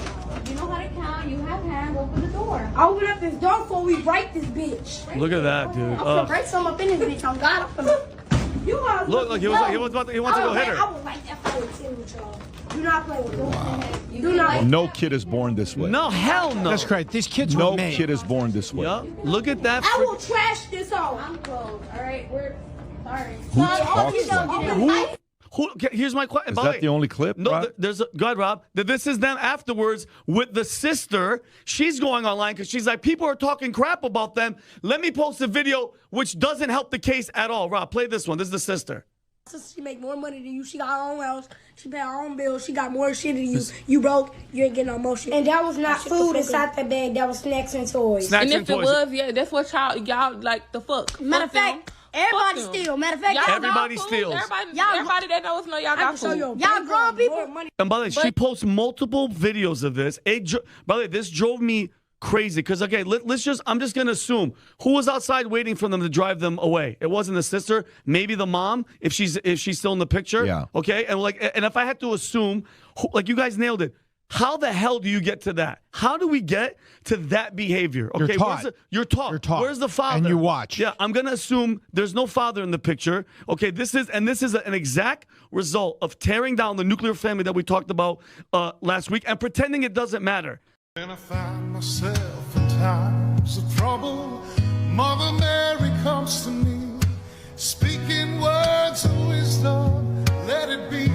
You know how to count. You have hands. Open the door. Open up this door before we break this bitch. Look at that, dude. I'm gonna break something up in this bitch. I'm God. Look, he wants to go hit her. I would like that for with y'all. Do not play with them. Do not. No kid is born this way. No, hell no. That's correct. These kids were made. No kid is born this way. Yep. Look at that. I will trash this all. I'm closed. All right, we're sorry. Who talks like Here's my question. Is that the only clip? No, Rob? go ahead, Rob. This is them afterwards with the sister. She's going online because she's like, people are talking crap about them. Let me post a video which doesn't help the case at all. Rob, play this one. This is the sister. sister, she make more money than you. She got her own house. She pay her own bills. She got more shit than you. You broke. You ain't getting no more shit. And that was not food inside that bag. That was snacks and toys. Snacks and if toys. It was, yeah, that's what y'all like the fuck. Matter of fact, everybody steal. Matter of fact, everybody steals. Everybody that knows know y'all got food. Y'all grown people. And by the way, she posts multiple videos of this. By the way, this drove me crazy because, okay, I'm just going to assume who was outside waiting for them to drive them away. It wasn't the sister, maybe the mom, if she's still in the picture. Yeah. Okay. And if I had to assume, you guys nailed it. How the hell do you get to that? How do we get to that behavior? Okay, you're taught. Where's the father? And you watch. Yeah, I'm gonna assume there's no father in the picture. Okay, this is an exact result of tearing down the nuclear family that we talked about last week and pretending it doesn't matter. When I find myself in times of trouble, Mother Mary comes to me, speaking words of wisdom, let it be.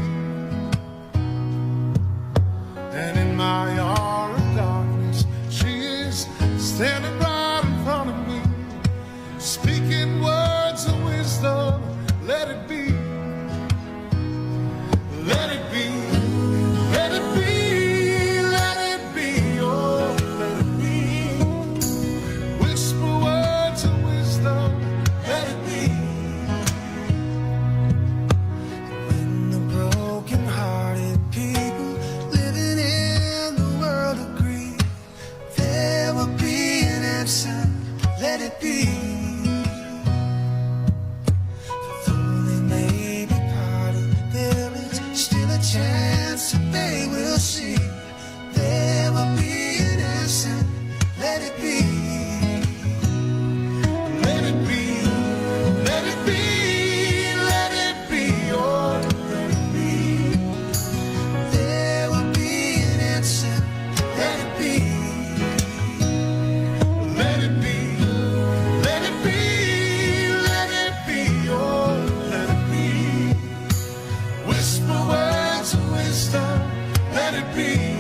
And in my hour of darkness, she is standing right in front of me, speaking words of wisdom, let it be. Let it be. Let it be. Let it be. Oh, let it be. Whisper words of wisdom, let it be. When the broken-hearted people living in the world agree, there will be an answer, let it be. Though they may be parted, there is still a chance that they will see. There will be an answer, let it be. Let it be, let it be, let it be, oh, let it be. There will be an answer, let it be. Let it be, let it be, let it be, oh, let it be. Whisper words of wisdom, let it be.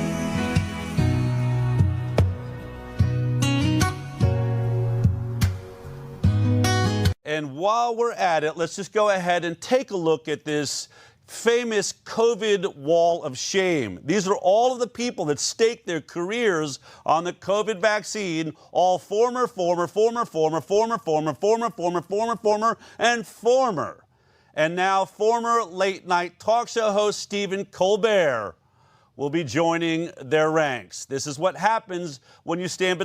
And while we're at it, let's just go ahead and take a look at this famous COVID wall of shame. These are all of the people that staked their careers on the COVID vaccine, all former, and now former late-night talk show host Stephen Colbert will be joining their ranks. This is what happens when you stand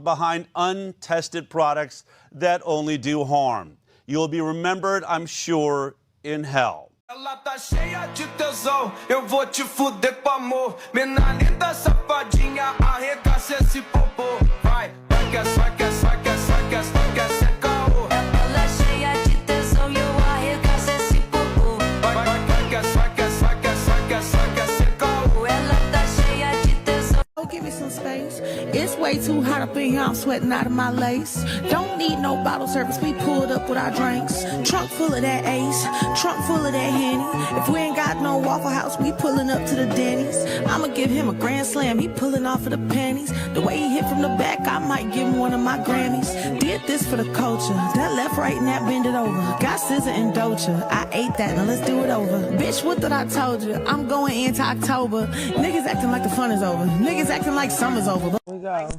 behind untested products that only do harm. You'll be remembered, I'm sure, in hell. Ela tá cheia de tesão, eu vou te fuder com amor. Mina linda, safadinha, arregaça esse popô. Vai, vai que é, vai que é, vai que é, vai que é, vai que é, sem caô. Ela é cheia de tesão e eu arregaço esse popô. Vai, vai que é, vai que é, vai que é, vai que é, vai que é, sem caô. Ela tá cheia de tesão. Oh, give me some space. It's way too hot up in here, I'm sweating out of my lace. Don't need no bottle service, we pulled up with our drinks. Trunk full of that Ace, trunk full of that Henny. If we ain't got no Waffle House, we pulling up to the Denny's. I'ma give him a grand slam, he pulling off of the panties. The way he hit from the back, I might give him one of my Grammys. Did this for the culture, that left, right, and that bend it over. Got scissor and Doja, I ate that, now let's do it over. Bitch, what did I told you? I'm going into October. Niggas acting like the fun is over. Niggas acting like summer's over. We go.